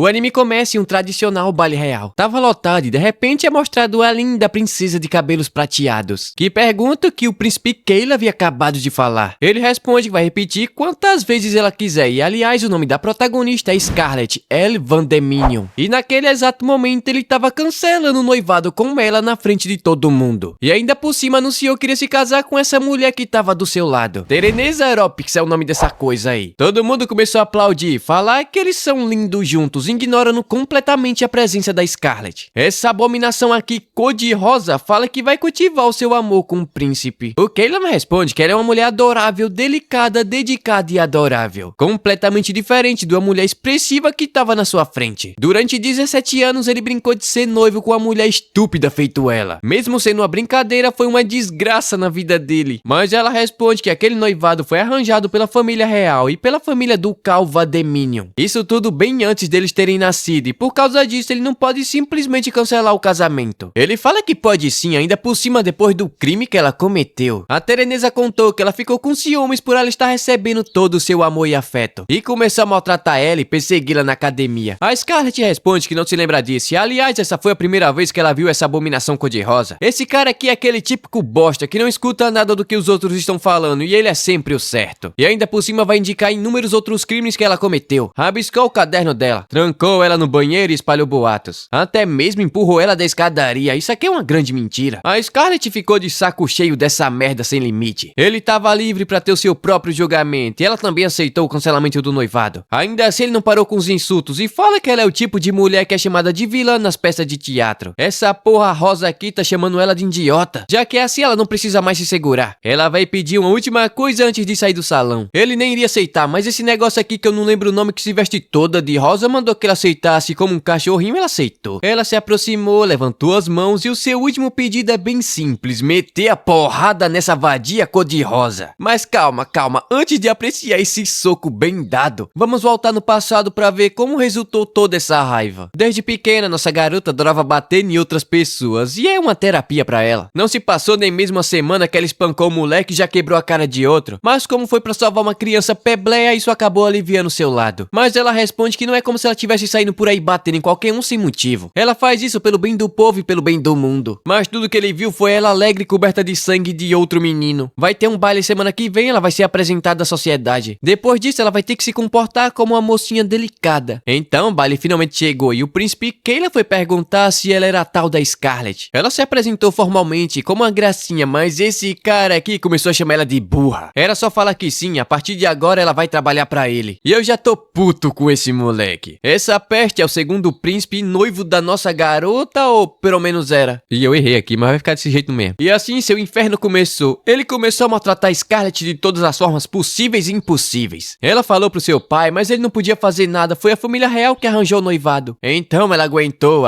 O anime começa em um tradicional baile real. Tava lotado e de repente é mostrado a linda princesa de cabelos prateados, que pergunta o que o príncipe Keila havia acabado de falar. Ele responde que vai repetir quantas vezes ela quiser, e aliás o nome da protagonista é Scarlett L. Van de Minion. E naquele exato momento ele tava cancelando o noivado com ela na frente de todo mundo. E ainda por cima anunciou que iria se casar com essa mulher que tava do seu lado. Tereneza Aeropics é o nome dessa coisa aí. Todo mundo começou a aplaudir, falar que eles são lindos juntos, ignorando completamente a presença da Scarlett. Essa abominação aqui, cor de rosa, fala que vai cultivar o seu amor com o príncipe. O Keila responde que ela é uma mulher adorável, delicada, dedicada e adorável. Completamente diferente de uma mulher expressiva que estava na sua frente. Durante 17 anos ele brincou de ser noivo com uma mulher estúpida feito ela. Mesmo sendo uma brincadeira, foi uma desgraça na vida dele. Mas ela responde que aquele noivado foi arranjado pela família real e pela família ducal Van de Minion. Isso tudo bem antes deles terem nascido, e por causa disso ele não pode simplesmente cancelar o casamento. Ele fala que pode sim, ainda por cima depois do crime que ela cometeu. A Tereneza contou que ela ficou com ciúmes por ela estar recebendo todo o seu amor e afeto, e começou a maltratar ela e persegui-la na academia. A Scarlett responde que não se lembra disso, e aliás essa foi a primeira vez que ela viu essa abominação cor-de-rosa. Esse cara aqui é aquele típico bosta que não escuta nada do que os outros estão falando, e ele é sempre o certo. E ainda por cima vai indicar inúmeros outros crimes que ela cometeu. Rabiscou o caderno dela, trancou ela no banheiro e espalhou boatos. Até mesmo empurrou ela da escadaria. Isso aqui é uma grande mentira. A Scarlett ficou de saco cheio dessa merda sem limite. Ele tava livre pra ter o seu próprio julgamento, e ela também aceitou o cancelamento do noivado. Ainda assim ele não parou com os insultos e fala que ela é o tipo de mulher que é chamada de vilã nas peças de teatro. Essa porra rosa aqui tá chamando ela de idiota. Já que é assim ela não precisa mais se segurar. Ela vai pedir uma última coisa antes de sair do salão. Ele nem iria aceitar, mas esse negócio aqui que eu não lembro o nome, que se veste toda de rosa, mandou que ela aceitasse como um cachorrinho. Ela aceitou. Ela se aproximou, levantou as mãos e o seu último pedido é bem simples: meter a porrada nessa vadia cor-de-rosa. Mas calma, antes de apreciar esse soco bem dado, vamos voltar no passado pra ver como resultou toda essa raiva. Desde pequena, nossa garota adorava bater em outras pessoas, e é uma terapia pra ela. Não se passou nem mesmo uma semana que ela espancou o moleque e já quebrou a cara de outro, mas como foi pra salvar uma criança pebleia, isso acabou aliviando seu lado. Mas ela responde que não é como se ela tivesse saindo por aí batendo em qualquer um sem motivo. Ela faz isso pelo bem do povo e pelo bem do mundo. Mas tudo que ele viu foi ela alegre, coberta de sangue de outro menino. Vai ter um baile semana que vem, ela vai ser apresentada à sociedade. Depois disso, ela vai ter que se comportar como uma mocinha delicada. Então, o baile finalmente chegou e o príncipe Keila foi perguntar se ela era a tal da Scarlett. Ela se apresentou formalmente como uma gracinha, mas esse cara aqui começou a chamar ela de burra. Era só falar que sim, a partir de agora ela vai trabalhar pra ele. E eu já tô puto com esse moleque. Essa peste é o segundo príncipe noivo da nossa garota, ou pelo menos era. E eu errei aqui, mas vai ficar desse jeito mesmo. E assim seu inferno começou. Ele começou a maltratar Scarlett de todas as formas possíveis e impossíveis. Ela falou pro seu pai, mas ele não podia fazer nada. Foi a família real que arranjou o noivado. Então ela aguentou.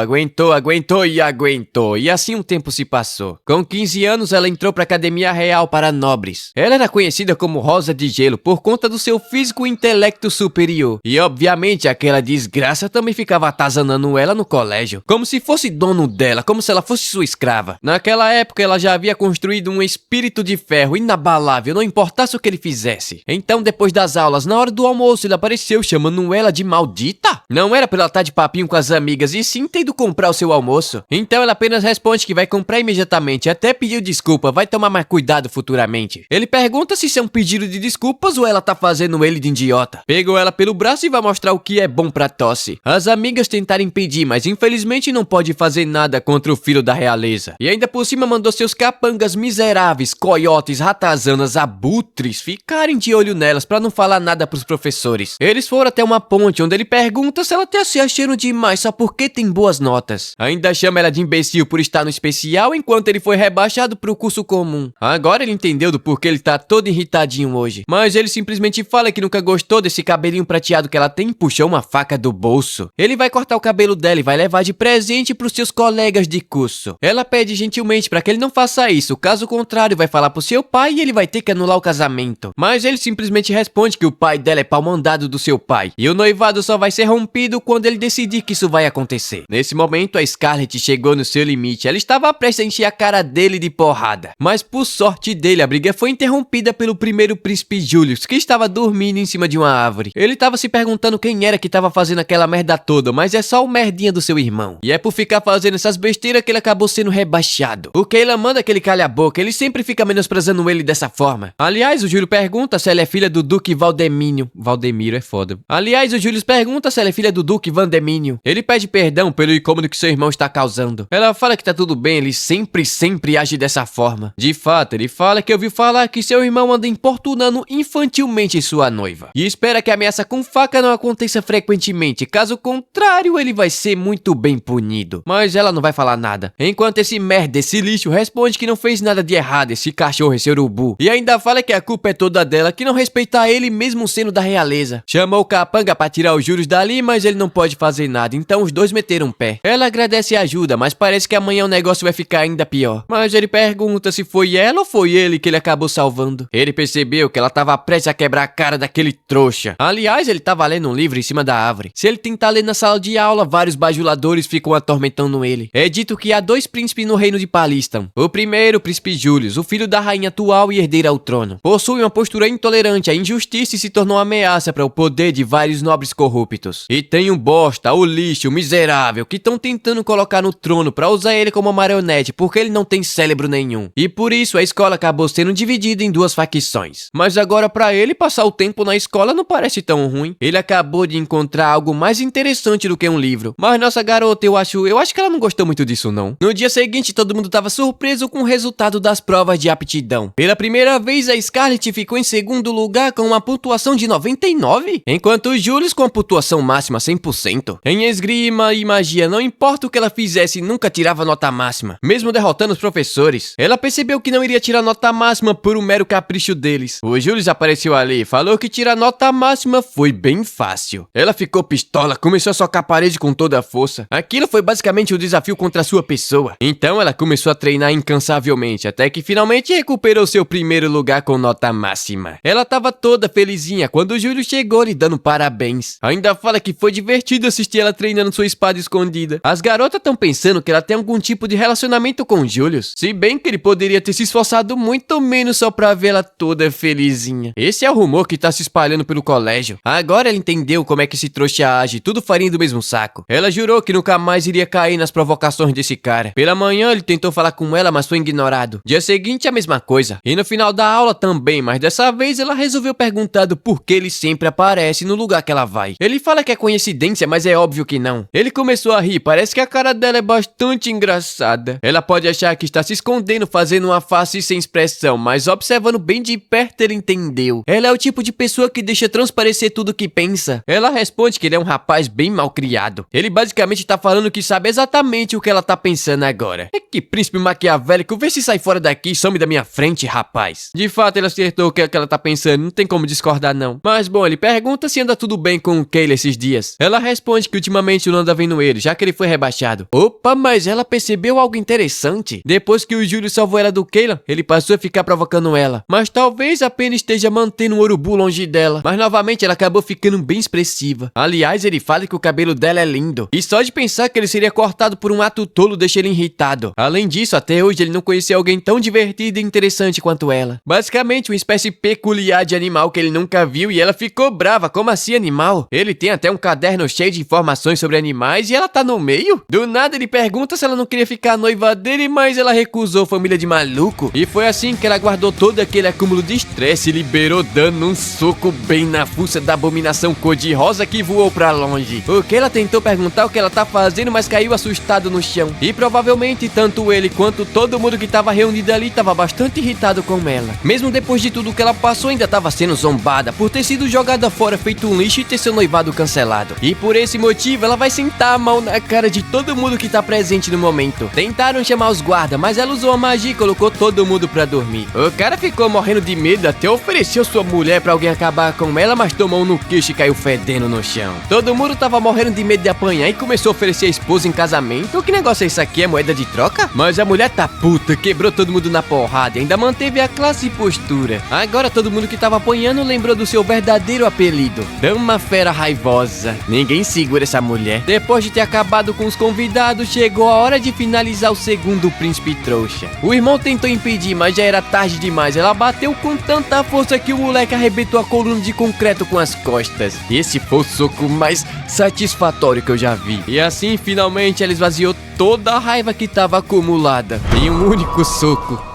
E assim um tempo se passou. Com 15 anos ela entrou pra Academia Real para Nobres. Ela era conhecida como Rosa de Gelo por conta do seu físico e intelecto superior. E obviamente aquela desgraça também ficava atazanando ela no colégio, como se fosse dono dela, como se ela fosse sua escrava. Naquela época ela já havia construído um espírito de ferro inabalável, não importasse o que ele fizesse. Então depois das aulas, na hora do almoço, ele apareceu chamando ela de maldita. Não era pra ela estar de papinho com as amigas, e sim ter ido comprar o seu almoço. Então ela apenas responde que vai comprar imediatamente, até pediu desculpa, vai tomar mais cuidado futuramente. Ele pergunta se isso é um pedido de desculpas ou ela tá fazendo ele de idiota. Pegou ela pelo braço e vai mostrar o que é bom pra tosse. As amigas tentaram impedir, mas infelizmente não pode fazer nada contra o filho da realeza. E ainda por cima mandou seus capangas miseráveis, coiotes, ratazanas, abutres ficarem de olho nelas pra não falar nada pros professores. Eles foram até uma ponte onde ele pergunta se ela tá se achando demais só porque tem boas notas. Ainda chama ela de imbecil por estar no especial, enquanto ele foi rebaixado pro curso comum. Agora ele entendeu do porquê ele tá todo irritadinho hoje. Mas ele simplesmente fala que nunca gostou desse cabelinho prateado que ela tem e puxou uma faca do bolso. Ele vai cortar o cabelo dela e vai levar de presente pros seus colegas de curso. Ela pede gentilmente pra que ele não faça isso, caso contrário vai falar pro seu pai e ele vai ter que anular o casamento. Mas ele simplesmente responde que o pai dela é pau mandado do seu pai, e o noivado só vai ser rompido quando ele decidir que isso vai acontecer. Nesse momento a Scarlett chegou no seu limite, ela estava prestes a encher a cara dele de porrada. Mas por sorte dele, a briga foi interrompida pelo primeiro príncipe Julius, que estava dormindo em cima de uma árvore. Ele estava se perguntando quem era que estava fazendo aquela merda toda, mas é só o merdinha do seu irmão. E é por ficar fazendo essas besteiras que ele acabou sendo rebaixado. O Kayla manda que ele calhe a boca, ele sempre fica menosprezando ele dessa forma. Aliás, o Júlio pergunta se ela é filha do Duque Valdemiro é foda. Aliás, o Júlio pergunta se ela é filha do Duque Vandemínio. Ele pede perdão pelo incômodo que seu irmão está causando. Ela fala que tá tudo bem, ele sempre age dessa forma. De fato, ele fala que ouviu falar que seu irmão anda importunando infantilmente sua noiva. E espera que a ameaça com faca não aconteça frequentemente, caso contrário ele vai ser muito bem punido. Mas ela não vai falar nada. Enquanto esse merda, esse lixo, responde que não fez nada de errado, esse cachorro, esse urubu. E ainda fala que a culpa é toda dela, que não respeita ele mesmo sendo da realeza. Chamou o capanga pra tirar os juros dali, mas ele não pode fazer nada, então os dois meteram um pé. Ela agradece a ajuda, mas parece que amanhã o negócio vai ficar ainda pior. Mas ele pergunta se foi ela ou foi ele que ele acabou salvando. Ele percebeu que ela tava prestes a quebrar a cara daquele trouxa. Aliás, ele tava lendo um livro em cima da árvore. Se ele tentar ler na sala de aula, vários bajuladores ficam atormentando ele. É dito que há 2 príncipes no reino de Palistan. O primeiro, o príncipe Julius, o filho da rainha atual e herdeira ao trono. Possui uma postura intolerante à injustiça e se tornou uma ameaça para o poder de vários nobres corruptos. E tem um bosta, o lixo, o miserável, que estão tentando colocar no trono para usar ele como marionete, porque ele não tem cérebro nenhum. E por isso a escola acabou sendo dividida em 2 facções. Mas agora para ele passar o tempo na escola não parece tão ruim. Ele acabou de encontrar algo mais interessante do que um livro. Mas nossa garota, eu acho que ela não gostou muito disso não. No dia seguinte todo mundo tava surpreso com o resultado das provas de aptidão. Pela primeira vez a Scarlett ficou em segundo lugar com uma pontuação de 99, enquanto o Julius com a pontuação máxima 100%. Em esgrima e magia, não importa o que ela fizesse, nunca tirava nota máxima, mesmo derrotando os professores. Ela percebeu que não iria tirar nota máxima por um mero capricho deles. O Julius apareceu ali, falou que tirar nota máxima foi bem fácil. Ela ficou pistola, começou a socar a parede com toda a força. Aquilo foi basicamente o desafio contra a sua pessoa. Então ela começou a treinar incansavelmente, até que finalmente recuperou seu primeiro lugar com nota máxima. Ela tava toda felizinha quando o Júlio chegou lhe dando parabéns. Ainda fala que foi divertido assistir ela treinando sua espada escondida. As garotas estão pensando que ela tem algum tipo de relacionamento com o Julius, se bem que ele poderia ter se esforçado muito menos só pra vê-la toda felizinha. Esse é o rumor que tá se espalhando pelo colégio. Agora ela entendeu como é que esse trouxa age, tudo farinha do mesmo saco. Ela jurou que nunca mais iria cair nas provocações desse cara. Pela manhã ele tentou falar com ela, mas foi ignorado. Dia seguinte a mesma coisa. E no final da aula também, mas dessa vez ela resolveu perguntar do porquê ele sempre aparece no lugar que ela vai. Ele fala que é coincidência, mas é óbvio que não. Ele começou a rir, parece que a cara dela é bastante engraçada. Ela pode achar que está se escondendo, fazendo uma face sem expressão, mas observando bem de perto ele entendeu. Ela é o tipo de pessoa que deixa transparecer tudo que pensa. Ela responde que ele é um rapaz bem mal criado. Ele basicamente tá falando que sabe exatamente o que ela tá pensando agora. É que príncipe maquiavélico, vê se sai fora daqui e some da minha frente, rapaz. De fato, ele acertou o que ela tá pensando, não tem como discordar não. Mas bom, ele pergunta se anda tudo bem com o Kayla esses dias. Ela responde que ultimamente não anda vendo ele, já que ele foi rebaixado. Opa, mas ela percebeu algo interessante. Depois que o Júlio salvou ela do Kayla, ele passou a ficar provocando ela. Mas talvez apenas esteja mantendo o urubu longe dela. Mas novamente ela acabou ficando bem expressiva. Aliás, ele fala que o cabelo dela é lindo. E só de pensar que ele seria cortado por um ato tolo deixa ele irritado. Além disso, até hoje ele não conhecia alguém tão divertido e interessante quanto ela. Basicamente, uma espécie peculiar de animal que ele nunca viu e ela ficou brava. Como assim animal? Ele tem até um caderno cheio de informações sobre animais e ela tá no meio? Do nada ele pergunta se ela não queria ficar noiva dele, mas ela recusou, família de maluco. E foi assim que ela guardou todo aquele acúmulo de estresse e liberou dando um soco bem na fuça da abominação cor-de-rosa que voou pra longe. O que ela tentou perguntar o que ela tá fazendo, mas caiu assustado no chão. E provavelmente tanto ele quanto todo mundo que tava reunido ali tava bastante irritado com ela. Mesmo depois de tudo que ela passou, ainda tava sendo zombada por ter sido jogada fora feito um lixo e ter seu noivado cancelado. E por esse motivo ela vai sentar a mão na cara de todo mundo que tá presente no momento. Tentaram chamar os guardas, mas ela usou a magia e colocou todo mundo pra dormir. O cara ficou morrendo de medo, até ofereceu sua mulher pra alguém acabar com ela, mas tomou um no queixo e caiu fedendo no chão. Todo mundo tava morrendo de medo de apanhar e começou a oferecer a esposa em casamento. Que negócio é isso aqui? É moeda de troca? Mas a mulher tá puta, quebrou todo mundo na porrada e ainda manteve a classe e postura. Agora todo mundo que tava apanhando lembrou do seu verdadeiro apelido: Dama Fera Raivosa. Ninguém segura essa mulher. Depois de ter acabado com os convidados, chegou a hora de finalizar o segundo príncipe trouxa. O irmão tentou impedir, mas já era tarde demais. Ela bateu com tanta força que o moleque arrebentou a coluna de concreto com as costas. Esse foi o soco mais satisfatório que eu já vi. E assim, finalmente, ela esvaziou toda a raiva que estava acumulada em um único soco.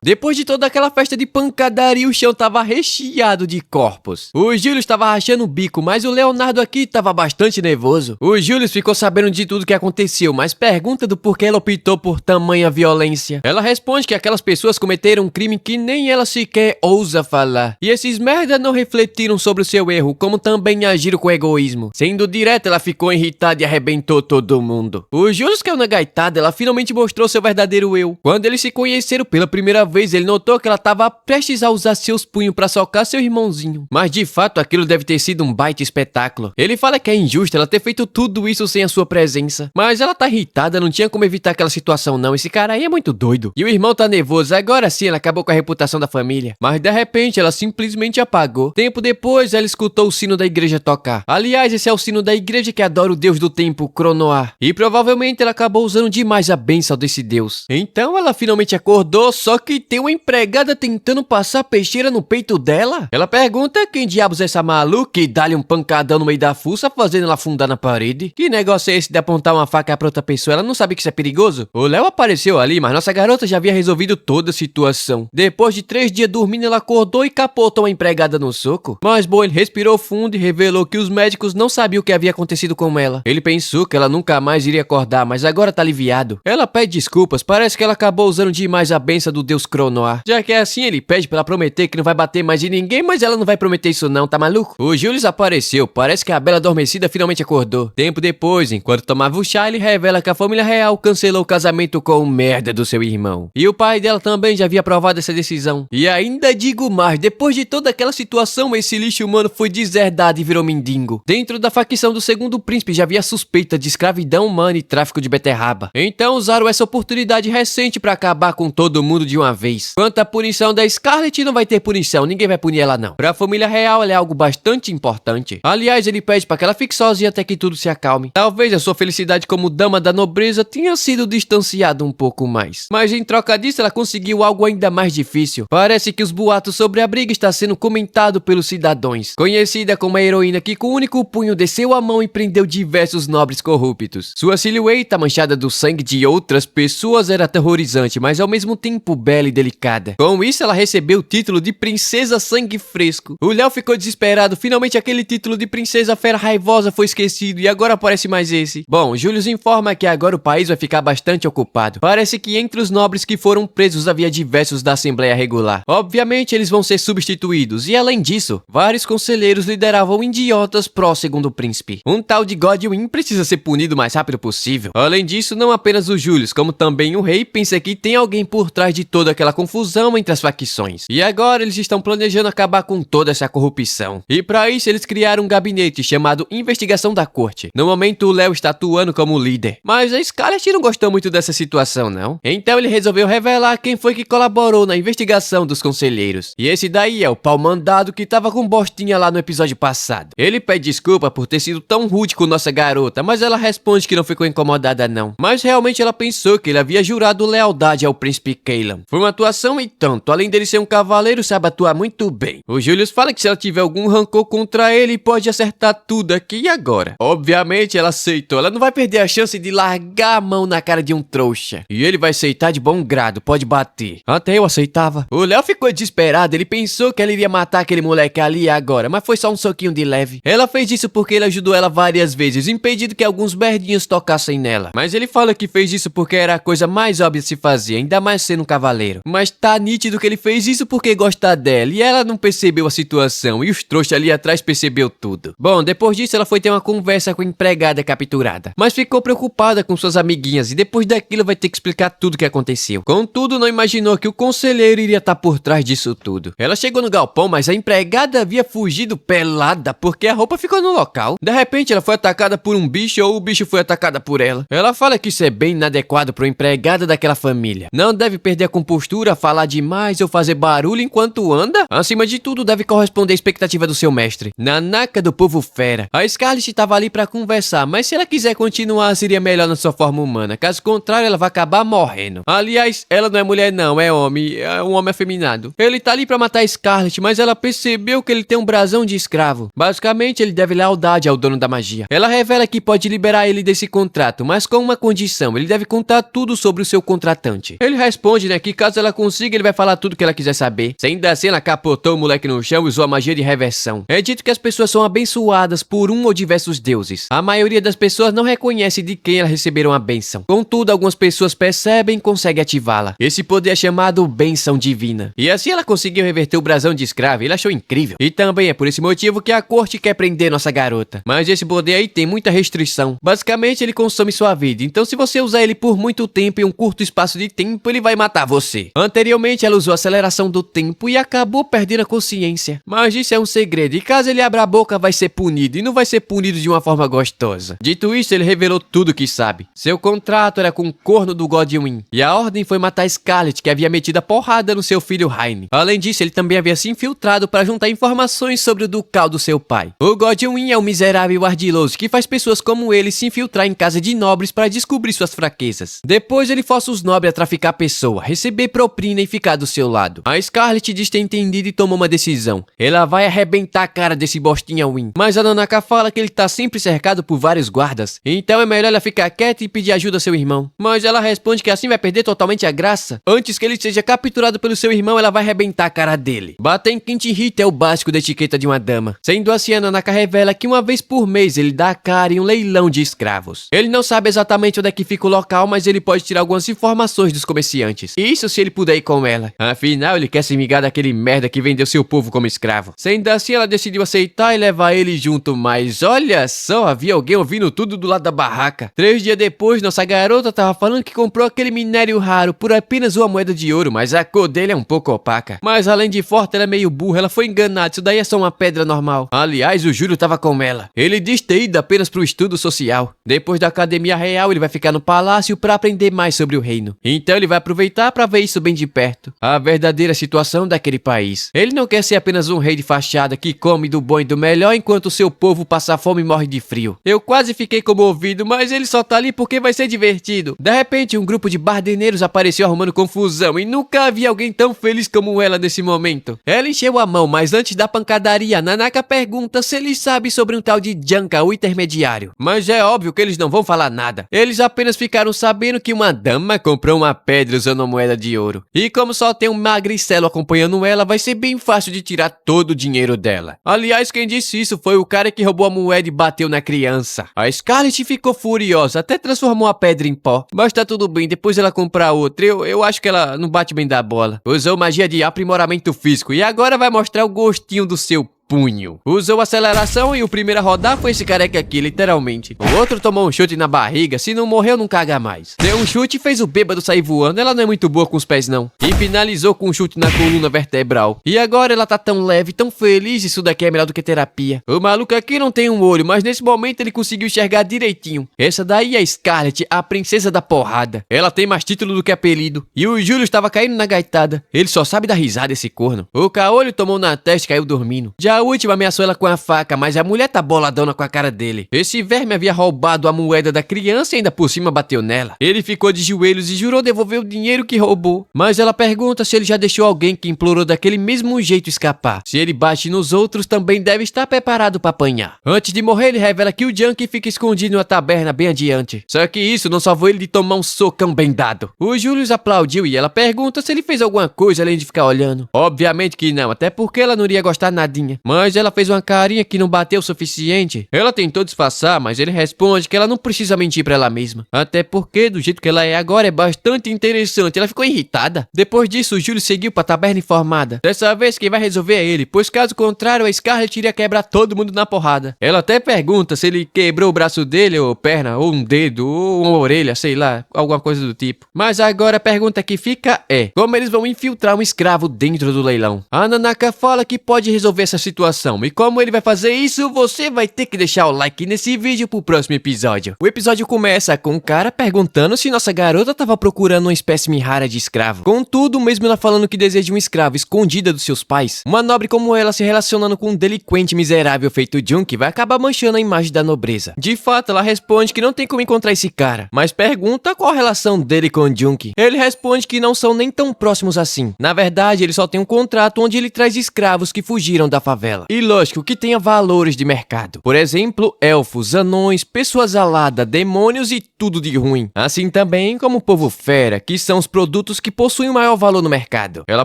Depois de toda aquela festa de pancadaria, o chão tava recheado de corpos. O Júlio estava rachando o bico, mas o Leonardo aqui estava bastante nervoso. O Júlio ficou sabendo de tudo que aconteceu, mas pergunta do porquê ela optou por tamanha violência. Ela responde que aquelas pessoas cometeram um crime que nem ela sequer ousa falar. E esses merda não refletiram sobre o seu erro, como também agiram com egoísmo. Sendo direta, ela ficou irritada e arrebentou todo mundo. O Júlio caiu na gaitada, ela finalmente mostrou seu verdadeiro eu. Quando eles se conheceram pela primeira vez, ele notou que ela estava prestes a usar seus punhos para socar seu irmãozinho. Mas de fato, aquilo deve ter sido um baita espetáculo. Ele fala que é injusto ela ter feito tudo isso sem a sua presença. Mas ela tá irritada, não tinha como evitar aquela situação não. Esse cara aí é muito doido. E o irmão tá nervoso, agora sim ela acabou com a reputação da família. Mas de repente ela simplesmente apagou. Tempo depois ela escutou o sino da igreja tocar. Aliás, esse é o sino da igreja que adora o deus do tempo, Cronoar. E provavelmente ela acabou usando demais a bênção desse deus. Então ela finalmente acordou, só que tem uma empregada tentando passar peixeira no peito dela? Ela pergunta quem diabos é essa maluca e dá-lhe um pancadão no meio da fuça, fazendo ela afundar na parede. Que negócio é esse de apontar uma faca pra outra pessoa? Ela não sabe que isso é perigoso? O Léo apareceu ali, mas nossa garota já havia resolvido toda a situação. Depois de 3 dias dormindo, ela acordou e capotou a empregada no soco. Mas bom, ele respirou fundo e revelou que os médicos não sabiam o que havia acontecido com ela. Ele pensou que ela nunca mais iria acordar, mas agora tá aliviado. Ela pede desculpas, parece que ela acabou usando demais a benção do deus Cronoar. Já que é assim, ele pede pra ela prometer que não vai bater mais em ninguém, mas ela não vai prometer isso não, tá maluco? O Júlio apareceu, parece que a bela adormecida finalmente acordou. Tempo depois, enquanto tomava o chá, ele revela que a família real cancelou o casamento com o merda do seu irmão. E o pai dela também já havia aprovado essa decisão. E ainda digo mais, depois de toda aquela situação, esse lixo humano foi deserdado e virou mendigo. Dentro da facção do segundo príncipe já havia suspeita de escravidão humana e tráfico de beterraba. Então usaram essa oportunidade recente pra acabar com todo mundo de uma vez. Quanto à punição da Scarlett, não vai ter punição, ninguém vai punir ela não. Pra família real, ela é algo bastante importante. Aliás, ele pede pra que ela fique sozinha até que tudo se acalme. Talvez a sua felicidade como dama da nobreza tenha sido distanciada um pouco mais. Mas em troca disso, ela conseguiu algo ainda mais difícil. Parece que os boatos sobre a briga está sendo comentado pelos cidadãos. Conhecida como a heroína que com o único punho desceu a mão e prendeu diversos nobres corruptos. Sua silhueta manchada do sangue de outras pessoas era aterrorizante, mas ao mesmo tempo bela e delicada. Com isso, ela recebeu o título de Princesa Sangue Fresco. O Léo ficou desesperado, finalmente aquele título de Princesa Fera Raivosa foi esquecido e agora aparece mais esse. Bom, Júlio informa que agora o país vai ficar bastante ocupado. Parece que entre os nobres que foram presos havia diversos da Assembleia Regular. Obviamente, eles vão ser substituídos e além disso, vários conselheiros lideravam idiotas pró segundo príncipe. Um tal de Godwin precisa ser punido o mais rápido possível. Além disso, não apenas o Júlio, como também o rei pensa que tem alguém por trás de toda aquela confusão entre as facções. E agora eles estão planejando acabar com toda essa corrupção. E para isso eles criaram um gabinete chamado Investigação da Corte. No momento o Léo está atuando como líder. Mas a Scarlett não gostou muito dessa situação não. Então ele resolveu revelar quem foi que colaborou na investigação dos conselheiros. E esse daí é o pau mandado que tava com bostinha lá no episódio passado. Ele pede desculpa por ter sido tão rude com nossa garota, mas ela responde que não ficou incomodada não. Mas realmente ela pensou que ele havia jurado lealdade ao príncipe Cailan. Foi uma atuação e tanto, além dele ser um cavaleiro, sabe atuar muito bem. O Julius fala que se ela tiver algum rancor contra ele, pode acertar tudo aqui e agora. Obviamente ela aceitou, ela não vai perder a chance de largar a mão na cara de um trouxa. E ele vai aceitar de bom grado, pode bater. Até eu aceitava. O Léo ficou desesperado, ele pensou que ela iria matar aquele moleque ali e agora, mas foi só um soquinho de leve. Ela fez isso porque ele ajudou ela várias vezes, impedindo que alguns merdinhos tocassem nela. Mas ele fala que fez isso porque era a coisa mais óbvia de se fazer, ainda mais sendo um cavaleiro. Mas tá nítido que ele fez isso porque gosta dela e ela não percebeu a situação e os trouxas ali atrás percebeu tudo. Bom, depois disso ela foi ter uma conversa com a empregada capturada, mas ficou preocupada com suas amiguinhas e depois daquilo vai ter que explicar tudo o que aconteceu. Contudo, não imaginou que o conselheiro iria estar por trás disso tudo. Ela chegou no galpão, mas a empregada havia fugido pelada porque a roupa ficou no local. De repente ela foi atacada por um bicho ou o bicho foi atacada por ela. Ela fala que isso é bem inadequado para uma empregada daquela família. Não deve perder a compostura postura, falar demais ou fazer barulho enquanto anda? Acima de tudo, deve corresponder à expectativa do seu mestre. Nanaca do povo fera. A Scarlet estava ali pra conversar, mas se ela quiser continuar, seria melhor na sua forma humana. Caso contrário, ela vai acabar morrendo. Aliás, ela não é mulher não, é homem. É um homem afeminado. Ele tá ali pra matar a Scarlet, mas ela percebeu que ele tem um brasão de escravo. Basicamente, ele deve lealdade ao dono da magia. Ela revela que pode liberar ele desse contrato, mas com uma condição. Ele deve contar tudo sobre o seu contratante. Ele responde, né, que caso ela consiga, ele vai falar tudo que ela quiser saber. Ainda assim, ela capotou o moleque no chão e usou a magia de reversão. É dito que as pessoas são abençoadas por um ou diversos deuses. A maioria das pessoas não reconhece de quem elas receberam a bênção. Contudo, algumas pessoas percebem e conseguem ativá-la. Esse poder é chamado bênção divina. E assim ela conseguiu reverter o brasão de escravo. Ele achou incrível. E também é por esse motivo que a corte quer prender nossa garota. Mas esse poder aí tem muita restrição. Basicamente, ele consome sua vida. Então, se você usar ele por muito tempo em um curto espaço de tempo, ele vai matar você. Anteriormente, ela usou a aceleração do tempo e acabou perdendo a consciência. Mas isso é um segredo. E caso ele abra a boca, vai ser punido. E não vai ser punido de uma forma gostosa. Dito isso, ele revelou tudo que sabe. Seu contrato era com o corno do Godwin. E a ordem foi matar Scarlet, que havia metido a porrada no seu filho Raine. Além disso, ele também havia se infiltrado para juntar informações sobre o ducal do seu pai. O Godwin é um miserável ardiloso que faz pessoas como ele se infiltrar em casa de nobres para descobrir suas fraquezas. Depois ele força os nobres a traficar a pessoa, receber propina e ficar do seu lado. A Scarlet diz ter entendido e tomou uma decisão. Ela vai arrebentar a cara desse bostinha Win. Mas a Nanaka fala que ele tá sempre cercado por vários guardas. Então é melhor ela ficar quieta e pedir ajuda ao seu irmão. Mas ela responde que assim vai perder totalmente a graça. Antes que ele seja capturado pelo seu irmão, ela vai arrebentar a cara dele. Bater em quem te irrita é o básico da etiqueta de uma dama. Sendo assim, a Nanaka revela que uma vez por mês ele dá a cara em um leilão de escravos. Ele não sabe exatamente onde é que fica o local, mas ele pode tirar algumas informações dos comerciantes. Isso se ele puder ir com ela. Afinal, ele quer se vingar daquele merda que vendeu seu povo como escravo. Sendo assim, ela decidiu aceitar e levar ele junto, mas olha só, havia alguém ouvindo tudo do lado da barraca. 3 dias depois, nossa garota tava falando que comprou aquele minério raro por apenas uma moeda de ouro, mas a cor dele é um pouco opaca. Mas além de forte, ela é meio burra, ela foi enganada, isso daí é só uma pedra normal. Aliás, o Júlio tava com ela. Ele diz ter ido apenas pro estudo social. Depois da academia real, ele vai ficar no palácio para aprender mais sobre o reino. Então ele vai aproveitar para ver isso bem de perto. A verdadeira situação daquele país. Ele não quer ser apenas um rei de fachada que come do bom e do melhor enquanto o seu povo passa fome e morre de frio. Eu quase fiquei comovido, mas ele só tá ali porque vai ser divertido. De repente, um grupo de bardeneiros apareceu arrumando confusão e nunca havia alguém tão feliz como ela nesse momento. Ela encheu a mão, mas antes da pancadaria, Nanaka pergunta se ele sabe sobre um tal de Janka, o intermediário. Mas é óbvio que eles não vão falar nada. Eles apenas ficaram sabendo que uma dama comprou uma pedra usando uma moeda de ouro. E como só tem um magricelo acompanhando ela, vai ser bem fácil de tirar todo o dinheiro dela. Aliás, quem disse isso foi o cara que roubou a moeda e bateu na criança. A Scarlet ficou furiosa, até transformou a pedra em pó. Mas tá tudo bem, depois ela comprar outra. Eu acho que ela não bate bem da bola. Usou magia de aprimoramento físico e agora vai mostrar o gostinho do seu punho. Usou aceleração e o primeiro a rodar foi esse careca aqui, literalmente. O outro tomou um chute na barriga, se não morreu não caga mais. Deu um chute e fez o bêbado sair voando, ela não é muito boa com os pés não. E finalizou com um chute na coluna vertebral. E agora ela tá tão leve, tão feliz, isso daqui é melhor do que terapia. O maluco aqui não tem um olho, mas nesse momento ele conseguiu enxergar direitinho. Essa daí é a Scarlet, a princesa da porrada. Ela tem mais título do que apelido. E o Júlio estava caindo na gaitada. Ele só sabe dar risada esse corno. O caolho tomou na testa e caiu dormindo. Já a última ameaçou ela com a faca, mas a mulher tá boladona com a cara dele. Esse verme havia roubado a moeda da criança e ainda por cima bateu nela. Ele ficou de joelhos e jurou devolver o dinheiro que roubou. Mas ela pergunta se ele já deixou alguém que implorou daquele mesmo jeito escapar. Se ele bate nos outros, também deve estar preparado para apanhar. Antes de morrer, ele revela que o Junkie fica escondido em uma taberna bem adiante. Só que isso não salvou ele de tomar um socão bem dado. O Julius aplaudiu e ela pergunta se ele fez alguma coisa além de ficar olhando. Obviamente que não, até porque ela não iria gostar nadinha. Mas ela fez uma carinha que não bateu o suficiente. Ela tentou disfarçar, mas ele responde que ela não precisa mentir pra ela mesma. Até porque, do jeito que ela é agora, é bastante interessante. Ela ficou irritada. Depois disso, o Júlio seguiu pra taberna informada. Dessa vez, quem vai resolver é ele, pois caso contrário, a Scarlet iria quebrar todo mundo na porrada. Ela até pergunta se ele quebrou o braço dele, ou perna, ou um dedo, ou uma orelha, sei lá, alguma coisa do tipo. Mas agora a pergunta que fica é: como eles vão infiltrar um escravo dentro do leilão? A Nanaka fala que pode resolver essa situação situação. E como ele vai fazer isso, você vai ter que deixar o like nesse vídeo pro próximo episódio. O episódio começa com um cara perguntando se nossa garota tava procurando uma espécime rara de escravo. Contudo, mesmo ela falando que deseja um escravo escondida dos seus pais, uma nobre como ela se relacionando com um delinquente miserável feito Junkie vai acabar manchando a imagem da nobreza. De fato, ela responde que não tem como encontrar esse cara, mas pergunta qual a relação dele com o Junkie. Ele responde que não são nem tão próximos assim. Na verdade, ele só tem um contrato onde ele traz escravos que fugiram da favela. E lógico que tenha valores de mercado. Por exemplo, elfos, anões, pessoas aladas, demônios e tudo de ruim. Assim também como o povo fera, que são os produtos que possuem o maior valor no mercado. Ela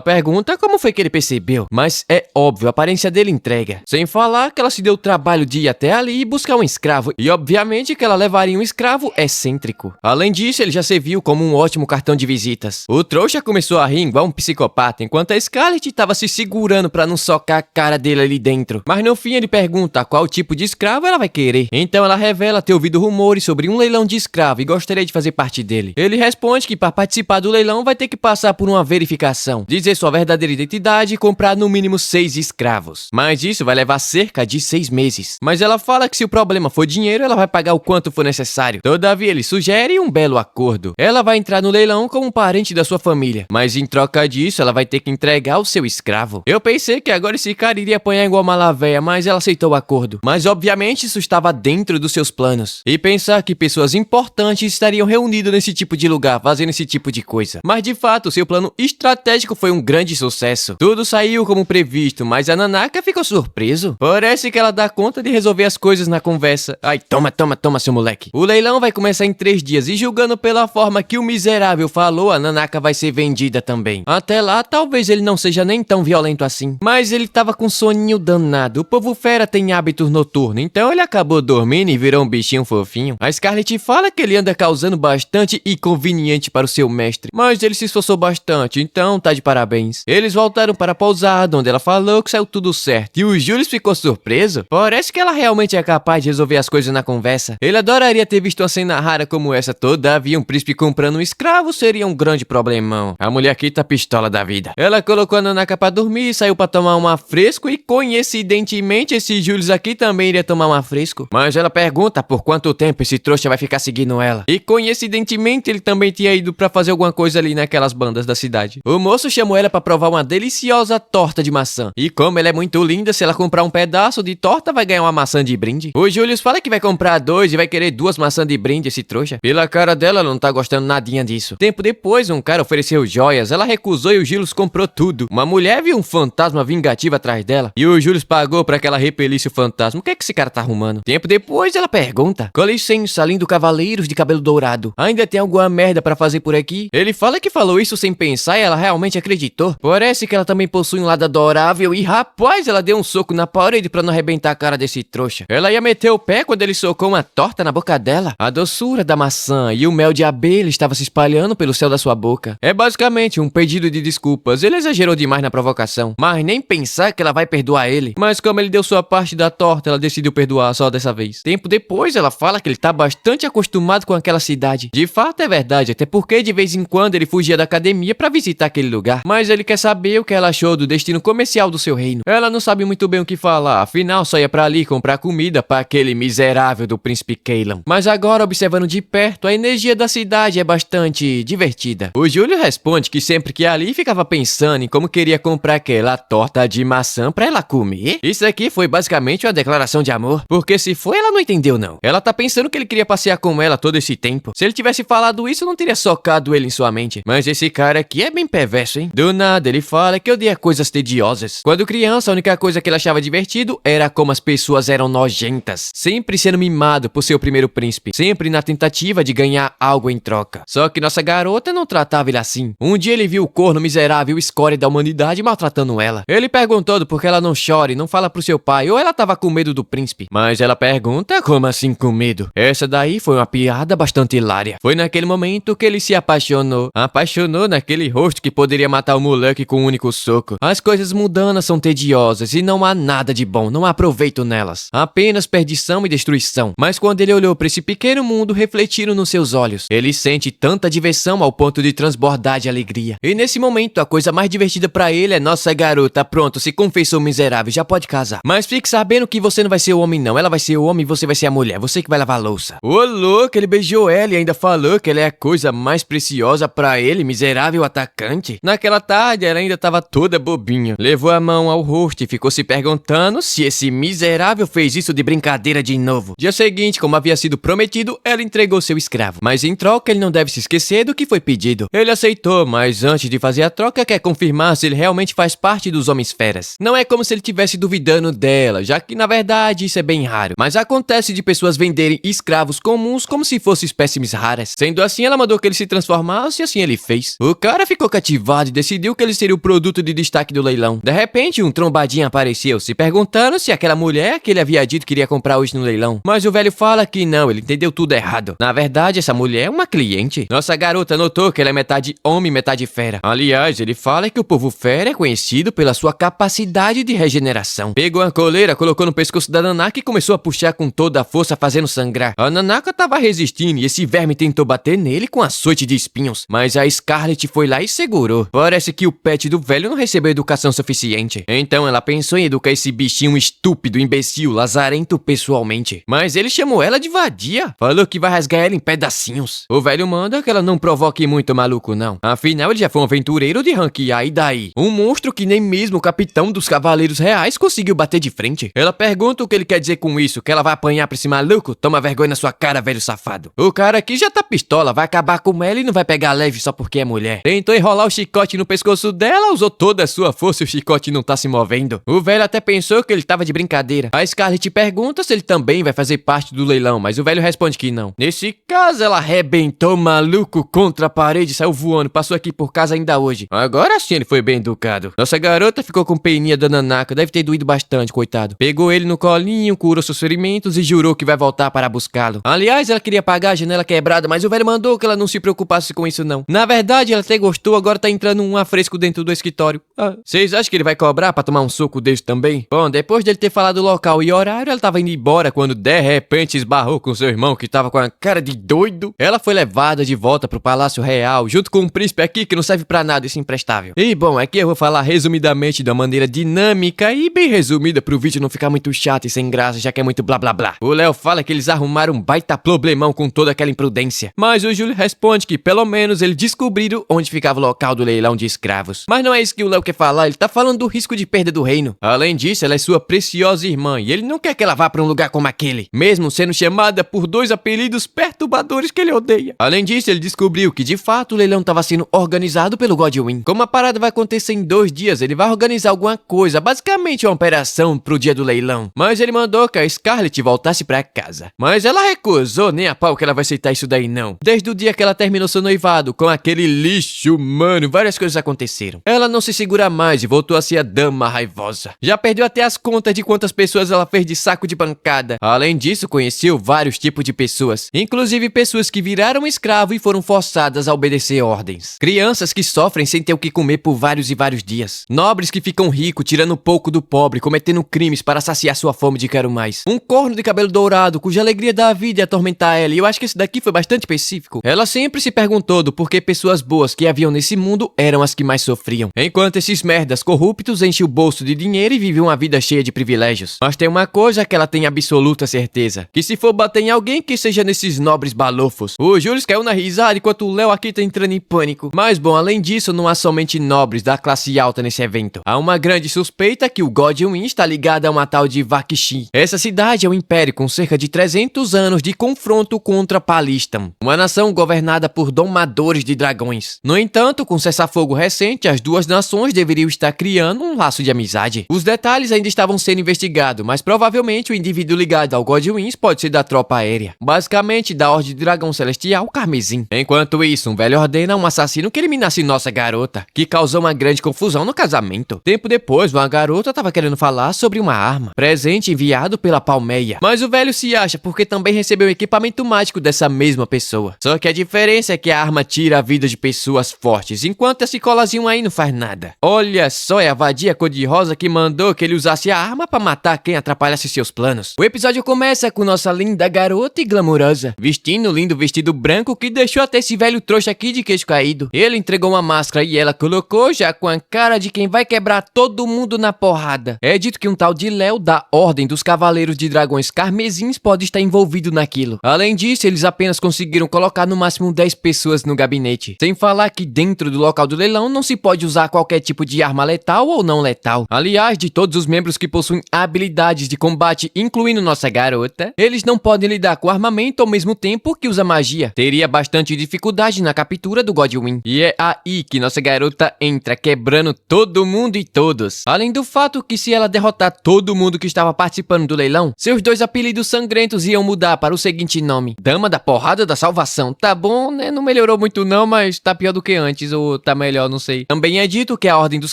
pergunta como foi que ele percebeu, mas é óbvio, a aparência dele entrega. Sem falar que ela se deu o trabalho de ir até ali e buscar um escravo, e obviamente que ela levaria um escravo excêntrico. Além disso, ele já serviu como um ótimo cartão de visitas. O trouxa começou a rir igual um psicopata, enquanto a Scarlett estava se segurando pra não socar a cara dele ali dentro. Mas no fim ele pergunta qual tipo de escravo ela vai querer. Então ela revela ter ouvido rumores sobre um leilão de escravo e gostaria de fazer parte dele. Ele responde que para participar do leilão vai ter que passar por uma verificação, dizer sua verdadeira identidade e comprar no mínimo 6 escravos. Mas isso vai levar cerca de 6 meses. Mas ela fala que se o problema for dinheiro, ela vai pagar o quanto for necessário. Todavia ele sugere um belo acordo. Ela vai entrar no leilão como um parente da sua família, mas em troca disso ela vai ter que entregar o seu escravo. Eu pensei que agora esse cara iria apanhar igual uma lavéia, mas ela aceitou o acordo. Mas obviamente isso estava dentro dos seus planos. E pensar que pessoas importantes estariam reunidas nesse tipo de lugar, fazendo esse tipo de coisa. Mas de fato, seu plano estratégico foi um grande sucesso. Tudo saiu como previsto, mas a Nanaka ficou surpreso. Parece que ela dá conta de resolver as coisas na conversa. Ai, toma, seu moleque. O leilão vai começar em 3 dias e julgando pela forma que o miserável falou, a Nanaka vai ser vendida também. Até lá, talvez ele não seja nem tão violento assim. Mas ele tava com soninho danado. O povo fera tem hábitos noturnos, então ele acabou dormindo e virou um bichinho fofinho. A Scarlett fala que ele anda causando bastante inconveniente para o seu mestre, mas ele se esforçou bastante, então tá de parabéns. Eles voltaram para a pousada, onde ela falou que saiu tudo certo. E o Julius ficou surpreso. Parece que ela realmente é capaz de resolver as coisas na conversa. Ele adoraria ter visto uma cena rara como essa. Todavia, um príncipe comprando um escravo seria um grande problemão. A mulher aqui tá pistola da vida. Ela colocou a Nanaka pra dormir e saiu pra tomar um afresco e coincidentemente esse Julius aqui também iria tomar um afresco. Mas ela pergunta por quanto tempo esse trouxa vai ficar seguindo ela. E coincidentemente ele também tinha ido pra fazer alguma coisa ali naquelas bandas da cidade. O moço chamou ela pra provar uma deliciosa torta de maçã. E como ela é muito linda, se ela comprar um pedaço de torta vai ganhar uma maçã de brinde. O Julius fala que vai comprar 2 e vai querer 2 maçãs de brinde, esse trouxa. Pela cara dela, ela não tá gostando nadinha disso. Tempo depois, um cara ofereceu joias, ela recusou e o Julius comprou tudo. Uma mulher viu um fantasma vingativo atrás dela e o Julius pagou pra que ela repelisse o fantasma. O que é que esse cara tá arrumando? Tempo depois, ela pergunta: com licença, lindo cavaleiros de cabelo dourado, ainda tem alguma merda pra fazer por aqui? Ele fala que falou isso sem pensar e ela realmente acreditou. Parece que ela também possui um lado adorável e rapaz, ela deu um soco na parede pra não arrebentar a cara desse trouxa. Ela ia meter o pé quando ele socou uma torta na boca dela. A doçura da maçã e o mel de abelha estava se espalhando pelo céu da sua boca. É basicamente um pedido de desculpas. Ele exagerou demais na provocação, mas nem pensar que ela vai perdoar ele. Mas como ele deu sua parte da torta, ela decidiu perdoar só dessa vez. Tempo depois, ela fala que ele tá bastante acostumado com aquela cidade. De fato é verdade, até porque de vez em quando ele fugia da academia pra visitar aquele lugar. Mas ele quer saber o que ela achou do destino comercial do seu reino. Ela não sabe muito bem o que falar, afinal só ia pra ali comprar comida pra aquele miserável do príncipe Caleb. Mas agora, observando de perto, a energia da cidade é bastante divertida. O Júlio responde que sempre que ia ali ficava pensando em como queria comprar aquela torta de maçã pra ela comer. Isso aqui foi basicamente uma declaração de amor, porque se foi, ela não entendeu não. Ela tá pensando que ele queria passear com ela todo esse tempo. Se ele tivesse falado isso, não teria socado ele em sua mente. Mas esse cara aqui é bem perverso, hein? Do nada ele fala que odeia coisas tediosas. Quando criança, a única coisa que ele achava divertido era como as pessoas eram nojentas, sempre sendo mimado por seu primeiro príncipe, sempre na tentativa de ganhar algo em troca. Só que nossa garota não tratava ele assim. Um dia ele viu o corno miserável escória da humanidade maltratando ela. Ele perguntou por que ela não chora e não fala pro seu pai, ou ela tava com medo do príncipe. Mas ela pergunta como assim com medo? Essa daí foi uma piada bastante hilária. Foi naquele momento que ele se apaixonou. Apaixonou naquele rosto que poderia matar o moleque com um único soco. As coisas mundanas são tediosas e não há nada de bom, não há proveito nelas. Apenas perdição e destruição. Mas quando ele olhou para esse pequeno mundo, refletiram nos seus olhos. Ele sente tanta diversão ao ponto de transbordar de alegria. E nesse momento, a coisa mais divertida para ele é nossa garota, pronto, se confessou miserável, já pode casar. Mas fique sabendo que você não vai ser o homem não, ela vai ser o homem e você vai ser a mulher, você que vai lavar a louça. Ô louco, ele beijou ela e ainda falou que ela é a coisa mais preciosa pra ele, miserável atacante. Naquela tarde ela ainda tava toda bobinha, levou a mão ao rosto e ficou se perguntando se esse miserável fez isso de brincadeira de novo. Dia seguinte, como havia sido prometido, ela entregou seu escravo, mas em troca ele não deve se esquecer do que foi pedido. Ele aceitou, mas antes de fazer a troca quer confirmar se ele realmente faz parte dos homens feras. Não é como se ele estivesse duvidando dela, já que na verdade isso é bem raro, mas acontece de pessoas venderem escravos comuns como se fossem espécimes raras. Sendo assim, ela mandou que ele se transformasse e assim ele fez. O cara ficou cativado e decidiu que ele seria o produto de destaque do leilão. De repente, um trombadinho apareceu, se perguntando se aquela mulher que ele havia dito que iria comprar hoje no leilão. Mas o velho fala que não, ele entendeu tudo errado. Na verdade, essa mulher é uma cliente. Nossa garota notou que ela é metade homem, metade fera. Aliás, ele fala que o povo fera é conhecido pela sua capacidade de regeneração. Pegou a coleira, colocou no pescoço da Nanaka e começou a puxar com toda a força, fazendo sangrar. A Nanaka tava resistindo e esse verme tentou bater nele com açoite de espinhos, mas a Scarlet foi lá e segurou. Parece que o pet do velho não recebeu educação suficiente. Então ela pensou em educar esse bichinho estúpido, imbecil, lazarento pessoalmente. Mas ele chamou ela de vadia. Falou que vai rasgar ela em pedacinhos. O velho manda que ela não provoque muito maluco não. Afinal ele já foi um aventureiro de ranquear, e daí? Um monstro que nem mesmo o capitão dos cavaleiros reais conseguiu bater de frente. Ela pergunta o que ele quer dizer com isso, que ela vai apanhar pra esse maluco? Toma vergonha na sua cara, velho safado. O cara aqui já tá pistola, vai acabar com ela e não vai pegar leve só porque é mulher. Tentou enrolar o chicote no pescoço dela, usou toda a sua força e o chicote não tá se movendo. O velho até pensou que ele tava de brincadeira. A Scarlet pergunta se ele também vai fazer parte do leilão, mas o velho responde que não. Nesse caso, ela arrebentou o maluco contra a parede e saiu voando, passou aqui por casa ainda hoje. Agora sim ele foi bem educado. Nossa garota ficou com peninha da Nanaka, deve ter doído bastante, coitado. Pegou ele no colinho, curou seus ferimentos e jurou que vai voltar para buscá-lo. Aliás, ela queria pagar a janela quebrada, mas o velho mandou que ela não se preocupasse com isso não. Na verdade, ela até gostou, agora tá entrando um afresco dentro do escritório. Vocês acham que ele vai cobrar pra tomar um suco desse também? Bom, depois dele ter falado o local e horário, ela tava indo embora quando de repente esbarrou com seu irmão que tava com a cara de doido. Ela foi levada de volta pro Palácio Real, junto com um príncipe aqui que não serve pra nada, esse imprestável. E bom, aqui eu vou falar resumidamente de uma maneira dinâmica e bem resumida pro vídeo não ficar muito chato e sem graça, já que é muito blá blá blá. O Léo fala que eles arrumaram um baita problemão com toda aquela imprudência. Mas o Júlio responde que pelo menos eles descobriram onde ficava o local do leilão de escravos. Mas não é isso que o Léo quer falar, ele tá falando do risco de perda do reino. Além disso, ela é sua preciosa irmã e ele não quer que ela vá pra um lugar como aquele, mesmo sendo chamada por dois apelidos perturbadores que ele odeia. Além disso, ele descobriu que de fato o leilão estava sendo organizado pelo Godwin. Como a parada vai acontecer em 2 dias, ele vai organizar alguma coisa, basicamente uma operação pro dia do leilão. Mas ele mandou que a Scarlet voltasse pra casa. Mas ela recusou, nem a pau que ela vai aceitar isso daí não. Desde o dia que ela terminou seu noivado com aquele lixo humano, várias coisas aconteceram. Ela não se segura mais e voltou a ser a dama raivosa. Já perdeu até as contas de quantas pessoas ela fez de saco de pancada. Além disso, conheceu vários tipos de pessoas, inclusive pessoas que viraram escravo e foram forçadas a obedecer ordens. Crianças que sofrem sem ter o que comer por vários e vários dias. Nobres que ficam ricos tirando pouco do pobre, cometendo crimes para saciar sua fome de quero mais. Um corno de cabelo dourado cuja alegria da vida é atormentar ela, e eu acho que esse daqui foi bastante específico. Ela sempre se perguntou do porquê pessoas boas que haviam nesse mundo eram as que mais sofriam, enquanto esses merdas corruptos enchem o bolso de dinheiro e vivem uma vida cheia de privilégios. Mas tem uma coisa que ela tem absoluta certeza, que se for bater em alguém, que seja nesses nobres balofos. O Júlio caiu na risada enquanto o Léo aqui tá entrando em pânico. Mas bom, além disso, não há somente nobres da classe alta nesse evento. Há uma grande suspeita que o Godwin está ligado a uma tal de Vakshi. Essa cidade é um império com cerca de 300 anos de confronto contra Palistam, uma nação governada por domadores de dragões. No entanto, com cessar-fogo recente, as duas nações deveriam estar criando um laço de amizade. Os detalhes ainda estavam sendo investigados, mas provavelmente o indivíduo ligado ao Godwin pode ser da tropa aérea, basicamente da Ordem de Dragão Celestial Carmesim. Enquanto isso, um velho ordena a um assassino que eliminasse nossa garota, que causou uma grande confusão no casamento. Tempo depois, uma garota estava querendo falar sobre uma arma, presente enviado pela Palmeia, mas o velho se acha porque também recebeu equipamento mágico dessa mesma pessoa. Só que a diferença é que a arma tira a vida de pessoas fortes, enquanto esse colazinho aí não faz nada. Olha só, é a vadia cor-de-rosa que mandou que ele usasse a arma pra matar quem atrapalhasse seus planos. O episódio começa com nossa linda garota e glamurosa, vestindo um lindo vestido branco que deixou até esse velho trouxa aqui de queixo caído. Ele entregou uma máscara e ela colocou já com a cara de quem vai quebrar todo mundo na porrada. É dito que um tal de Léo da Ordem dos Cavaleiros de Dragões Carmesins pode estar envolvido naquilo. Além disso, eles apenas conseguiram colocar no máximo 10 pessoas no gabinete. Sem falar que dentro do local do leilão não se pode usar qualquer tipo de arma letal ou não letal. Aliás, de todos os membros que possuem habilidades de combate, incluindo nossa garota, eles não podem lidar com armamento ao mesmo tempo que usa magia. Teria bastante dificuldade na captura do Godwyn. E é aí que nossa garota entra, quebrando todo mundo e todos. Além do fato que se ela derrotar todo mundo que estava participando do leilão, seus 2 apelidos sangrentos iam mudar para o seguinte nome: Dama da Porrada da Salvação. Tá bom, né? Não melhorou muito não, mas tá pior do que antes, ou tá melhor, não sei. Também é dito que a Ordem dos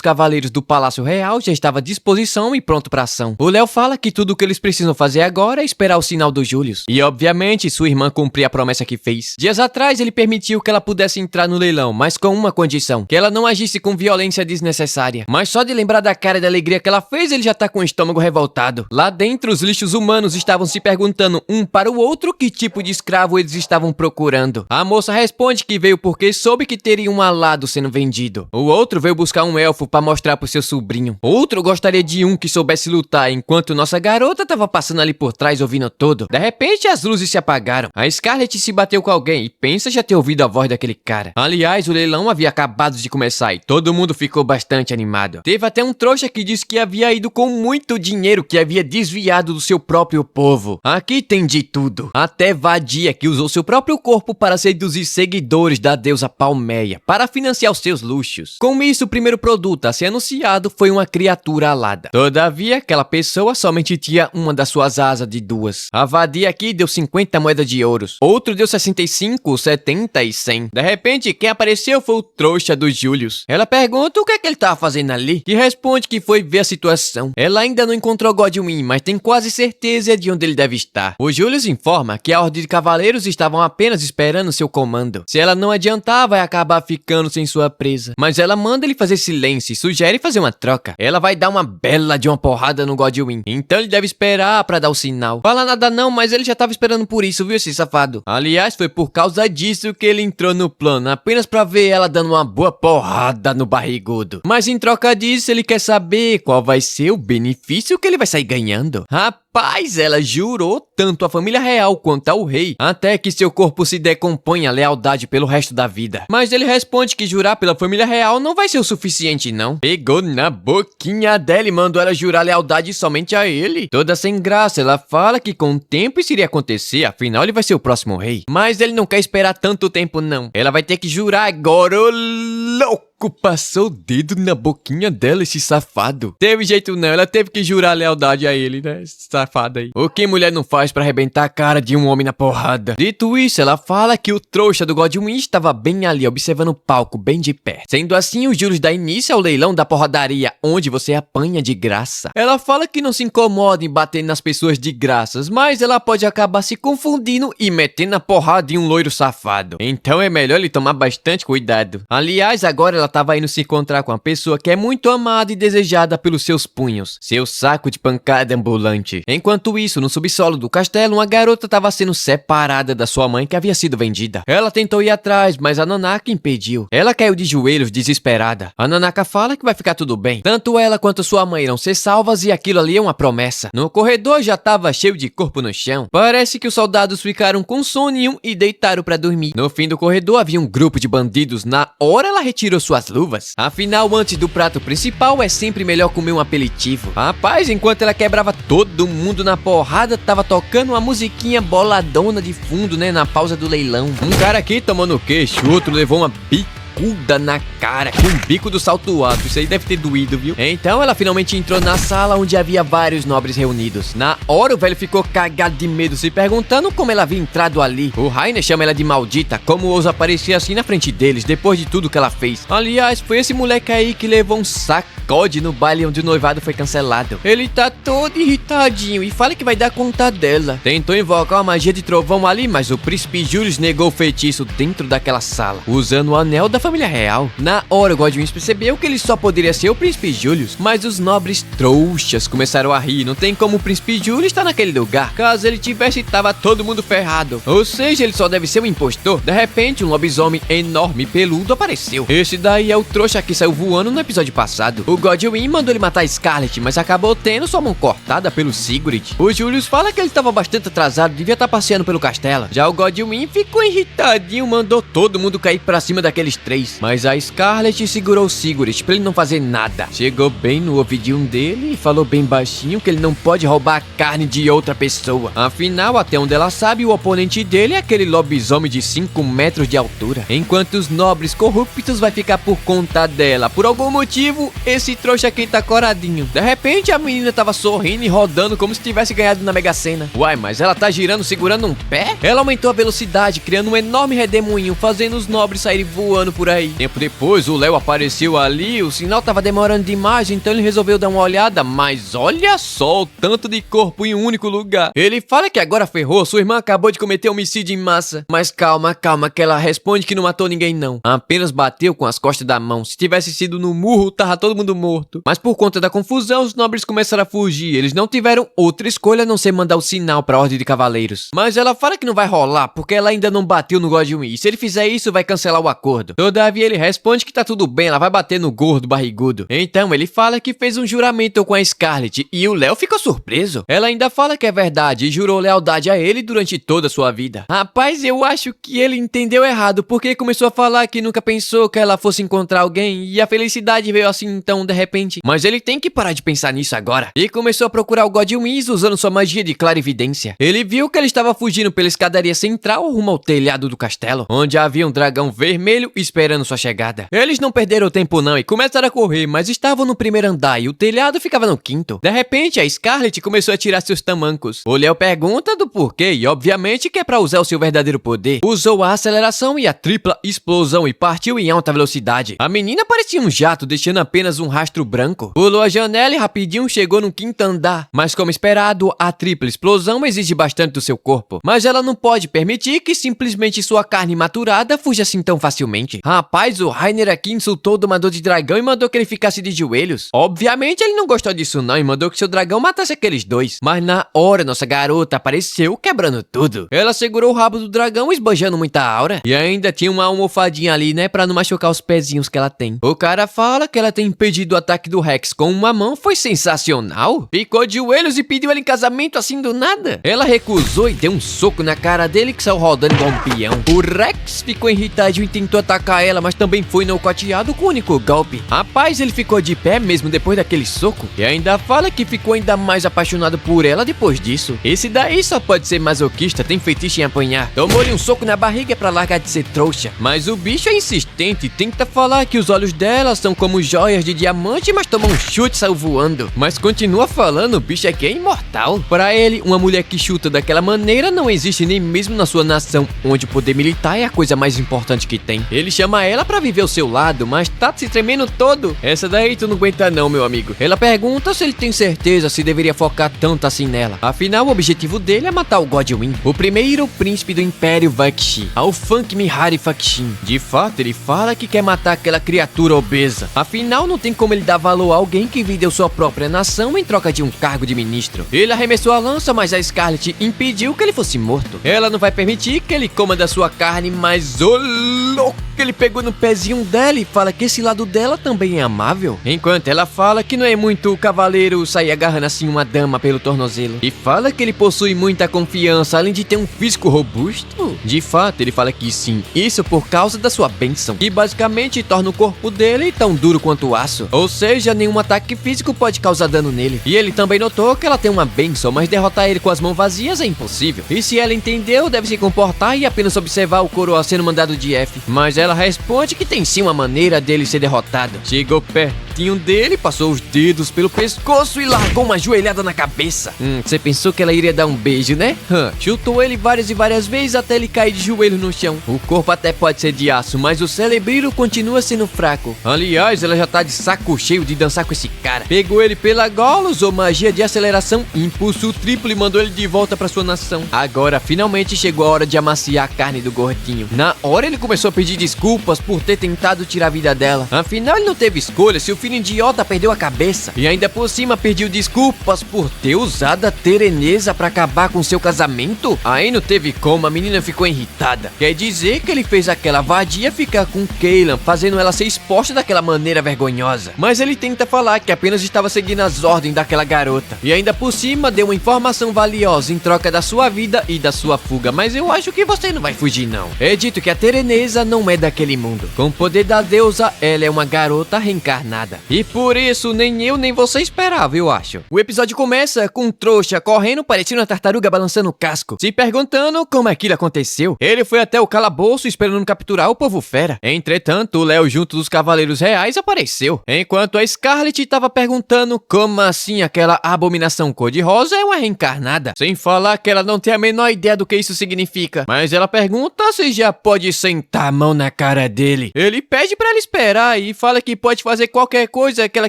Cavaleiros do Palácio Real já estava à disposição e pronto pra ação. O Léo fala que tudo o que eles precisam fazer agora é esperar o sinal do Julius. E obviamente sua irmã cumprir a promessa que fez. Dias atrás ele permitiu que ela pudesse entrar no leilão, mas com uma condição: que ela não agisse com violência desnecessária. Mas só de lembrar da cara de alegria que ela fez, ele já tá com o estômago revoltado. Lá dentro, os lixos humanos estavam se perguntando um para o outro que tipo de escravo eles estavam procurando. A moça responde que veio porque soube que teria um alado sendo vendido. O outro veio buscar um elfo para mostrar pro seu sobrinho. Outro gostaria de um que soubesse lutar, enquanto nossa garota tava passando ali por trás ouvindo tudo. De repente, as luzes se apagaram. A Scarlet se bateu com alguém e pensa já ter ouvido a voz daquele cara. Aliás, o leilão havia acabado de começar e todo mundo ficou bastante animado. Teve até um trouxa que disse que havia ido com muito dinheiro que havia desviado do seu próprio povo. Aqui tem de tudo. Até vadia que usou seu próprio corpo para seduzir seguidores da deusa Palmeia, para financiar os seus luxos. Com isso, o primeiro produto a ser anunciado foi uma criatura alada. Todavia, aquela pessoa somente tinha uma das suas asas de 2. A vadia aqui deu 50 moedas de ouros. Outro deu 65, 70 e 100. De repente, quem apareceu foi o trouxa do Julius. Ela pergunta o que é que ele tava fazendo ali, e responde que foi ver a situação. Ela ainda não encontrou Godwyn, mas tem quase certeza de onde ele deve estar. O Julius informa que a Ordem de Cavaleiros estavam apenas esperando seu comando. Se ela não adiantar, vai acabar ficando sem sua presa. Mas ela manda ele fazer silêncio e sugere fazer uma troca. Ela vai dar uma bela de uma porrada no Godwyn, então ele deve esperar pra dar o sinal. Fala nada não, mas ele já tava esperando por isso, viu, esse safado? Aliás, foi por causa disso que ele entrou no plano, apenas pra ver ela dando uma boa porrada no barrigudo. Mas em troca disso, ele quer saber qual vai ser o benefício que ele vai sair ganhando. Rapaz, ela jurou tanto a família real quanto ao rei, até que seu corpo se decompõe a lealdade pelo resto da vida. Mas ele responde que jurar pela família real não vai ser o suficiente, não. Pegou na boquinha dela e mandou ela jurar lealdade somente a ele. Toda sem graça, ela fala que com o tempo isso iria acontecer, afinal ele vai ser o próximo rei. Mas ele não quer esperar tanto tempo, não. Ela vai ter que jurar agora, ô louco! Passou o dedo na boquinha dela, esse safado. Teve jeito não, ela teve que jurar lealdade a ele, né? Esse safado aí. O que mulher não faz pra arrebentar a cara de um homem na porrada? Dito isso, ela fala que o trouxa do Godwyn estava bem ali, observando o palco, bem de perto. Sendo assim, o Julius dá início ao leilão da porradaria, onde você apanha de graça. Ela fala que não se incomoda em bater nas pessoas de graças, mas ela pode acabar se confundindo e metendo a porrada em um loiro safado. Então é melhor ele tomar bastante cuidado. Aliás, agora ela tava indo se encontrar com uma pessoa que é muito amada e desejada pelos seus punhos, seu saco de pancada ambulante. Enquanto isso, no subsolo do castelo, uma garota estava sendo separada da sua mãe que havia sido vendida. Ela tentou ir atrás, mas a Nanaka impediu. Ela caiu de joelhos desesperada. A Nanaka fala que vai ficar tudo bem. Tanto ela quanto sua mãe irão ser salvas e aquilo ali é uma promessa. No corredor já estava cheio de corpo no chão. Parece que os soldados ficaram com soninho e deitaram para dormir. No fim do corredor havia um grupo de bandidos. Na hora ela retirou suas luvas. Afinal, antes do prato principal, é sempre melhor comer um aperitivo. Rapaz, enquanto ela quebrava todo mundo na porrada, tava tocando uma musiquinha boladona de fundo, né, na pausa do leilão. Um cara aqui tomou no queixo, o outro levou uma bicuda na cara, com o bico do salto alto. Isso aí deve ter doído, viu? Então ela finalmente entrou na sala onde havia vários nobres reunidos. Na hora o velho ficou cagado de medo, se perguntando como ela havia entrado ali. O Rainer chama ela de maldita, como ousa aparecer assim na frente deles, depois de tudo que ela fez. Aliás, foi esse moleque aí que levou um sacode no baile onde o noivado foi cancelado. Ele tá todo irritadinho e fala que vai dar conta dela. Tentou invocar uma magia de trovão ali, mas o príncipe Julius negou o feitiço dentro daquela sala, usando o anel da família real. Na hora, o Godwyn percebeu que ele só poderia ser o príncipe Julius, mas os nobres trouxas começaram a rir. Não tem como o príncipe Julius estar naquele lugar. Caso ele tivesse, tava todo mundo ferrado. Ou seja, ele só deve ser um impostor. De repente, um lobisomem enorme e peludo apareceu. Esse daí é o trouxa que saiu voando no episódio passado. O Godwin mandou ele matar Scarlet, mas acabou tendo sua mão cortada pelo Sigurd. O Julius fala que ele estava bastante atrasado, devia estar passeando pelo castelo. Já o Godwin ficou irritadinho, mandou todo mundo cair pra cima daqueles três. Mas a Scarlet segurou o Sigurd pra ele não fazer nada. Chegou bem no ouvidinho dele e falou bem baixinho que ele não pode roubar a carne de outra pessoa. Afinal, até onde ela sabe, o oponente dele é aquele lobisomem de 5 metros de altura. Enquanto os nobres corruptos vai ficar por conta dela. Por algum motivo, esse trouxa aqui tá coradinho. De repente, a menina tava sorrindo e rodando como se tivesse ganhado na Mega Sena. Uai, mas ela tá girando segurando um pé? Ela aumentou a velocidade, criando um enorme redemoinho, fazendo os nobres saírem voando por aí. Tempo depois, o Léo apareceu ali, o sinal tava demorando demais, então ele resolveu dar uma olhada, mas olha só o tanto de corpo em um único lugar. Ele fala que agora ferrou, sua irmã acabou de cometer homicídio em massa. Mas calma, que ela responde que não matou ninguém não. Apenas bateu com as costas da mão. Se tivesse sido no murro, tava todo mundo morto. Mas por conta da confusão, os nobres começaram a fugir. Eles não tiveram outra escolha a não ser mandar o sinal pra Ordem de Cavaleiros. Mas ela fala que não vai rolar, porque ela ainda não bateu no Godwin. E se ele fizer isso, vai cancelar o acordo. Todavia, ele responde que tá tudo bem, ela vai bater no gordo barrigudo. Então, ele fala que fez um juramento com a Scarlet. E o Léo ficou surpreso. Ela ainda fala que é verdade e jurou lealdade a ele durante toda a sua vida. Rapaz, eu acho que ele entendeu errado, porque começou a falar que nunca pensou que ela fosse encontrar alguém e a felicidade veio assim então de repente. Mas ele tem que parar de pensar nisso agora. E começou a procurar o Godwin usando sua magia de clarividência. Ele viu que ele estava fugindo pela escadaria central rumo ao telhado do castelo, onde havia um dragão vermelho esperando sua chegada. Eles não perderam tempo não e começaram a correr, mas estavam no primeiro andar e o telhado ficava no quinto. De repente, a Scarlet começou a tirar seus tamancos. O Léo pergunta do porquê e obviamente que é pra usar o seu verdadeiro poder. Usou a aceleração e a tripla explosão e partiu em alta velocidade. A menina parecia um jato, deixando apenas um rastro branco. Pulou a janela e rapidinho chegou no quinto andar. Mas como esperado, a tripla explosão exige bastante do seu corpo. Mas ela não pode permitir que simplesmente sua carne maturada fuja assim tão facilmente. Rapaz, o Rainer aqui insultou o domador de dragão e mandou que ele ficasse de joelhos. Obviamente ele não gostou disso não e mandou que seu dragão matasse aqueles dois. Mas na hora nossa garota apareceu quebrando tudo. Ela segurou o rabo do dragão esbanjando muita aura. E ainda tinha uma almofadinha ali, né, pra não machucar os pezinhos que ela tem. O cara fala que ela tem impedido o ataque do Rex com uma mão, foi sensacional. Ficou de joelhos e pediu ele em casamento assim do nada. Ela recusou e deu um soco na cara dele que saiu rodando igual um peão. O Rex ficou irritado e tentou atacar ela, mas também foi nocauteado com um único golpe. Rapaz, ele ficou de pé mesmo depois daquele soco. E ainda fala que ficou ainda mais apaixonado por ela depois disso. Esse daí só pode ser masoquista, tem feitiço em apanhar. Tomou-lhe um soco na barriga pra largar de ser trouxa. Mas o bicho é insistente, tenta falar que os olhos dela são como joias de diamante, mas toma um chute e saiu voando. Mas continua falando, o bicho aqui é imortal. Pra ele, uma mulher que chuta daquela maneira não existe nem mesmo na sua nação, onde o poder militar é a coisa mais importante que tem. Ele chama ela pra viver ao seu lado, mas tá se tremendo todo. Essa daí tu não aguenta não, meu amigo. Ela pergunta se ele tem certeza se deveria focar tanto assim nela. Afinal, o objetivo dele é matar o Godwin, o primeiro príncipe do Império Vakshi, Alfang Mihari Fakshin. De fato, ele fala que quer matar aquela criatura obesa. Afinal, não tem como ele dar valor a alguém que vendeu sua própria nação em troca de um cargo de ministro. Ele arremessou a lança, mas a Scarlet impediu que ele fosse morto. Ela não vai permitir que ele coma da sua carne, mas ô louco, ele pegou no pezinho dela e fala que esse lado dela também é amável. Enquanto ela fala que não é muito cavaleiro sair agarrando assim uma dama pelo tornozelo. E fala que ele possui muita confiança, além de ter um físico robusto. De fato, ele fala que sim, isso por causa da sua bênção, que basicamente torna o corpo dele tão duro quanto aço. Ou seja, nenhum ataque físico pode causar dano nele. E ele também notou que ela tem uma bênção, mas derrotar ele com as mãos vazias é impossível. E se ela entendeu, deve se comportar e apenas observar o coroa sendo mandado de F. Mas ela responde que tem sim uma maneira dele ser derrotado. Chegou pertinho dele, passou os dedos pelo pescoço e largou uma joelhada na cabeça. Você pensou que ela iria dar um beijo, né? Chutou ele várias e várias vezes até ele cair de joelho no chão. O corpo até pode ser de aço, mas o celebriro continua sendo fraco. Aliás, ela já tá de saco cheio de dançar com esse cara. Pegou ele pela gola, usou magia de aceleração, impulso triplo e mandou ele de volta pra sua nação. Agora, finalmente chegou a hora de amaciar a carne do gordinho. Na hora, ele começou a pedir desculpas por ter tentado tirar a vida dela. Afinal, ele não teve escolha. Se o filho idiota perdeu a cabeça. E ainda por cima pediu desculpas por ter usado a Tereneza pra acabar com seu casamento? Aí não teve como, a menina ficou irritada. Quer dizer que ele fez aquela vadia ficar com Cailan, fazendo ela ser exposta daquela maneira vergonhosa. Mas ele tenta falar que apenas estava seguindo as ordens daquela garota. E ainda por cima deu uma informação valiosa em troca da sua vida e da sua fuga. Mas eu acho que você não vai fugir não. É dito que a Tereneza não é daquele mundo. Com o poder da deusa, ela é uma garota reencarnada. E por isso nem eu nem você esperava, eu acho. O episódio começa com um trouxa correndo parecendo uma tartaruga balançando o casco, se perguntando como aquilo aconteceu. Ele foi até o calabouço esperando capturar o povo fera. Entretanto, o Léo junto dos Cavaleiros Reais apareceu. Enquanto a Scarlet estava perguntando como assim aquela abominação cor-de-rosa é uma reencarnada. Sem falar que ela não tem a menor ideia do que isso significa. Mas ela pergunta se já pode sentar a mão na cara dele. Ele pede pra ela esperar e fala que pode fazer qualquer coisa que ela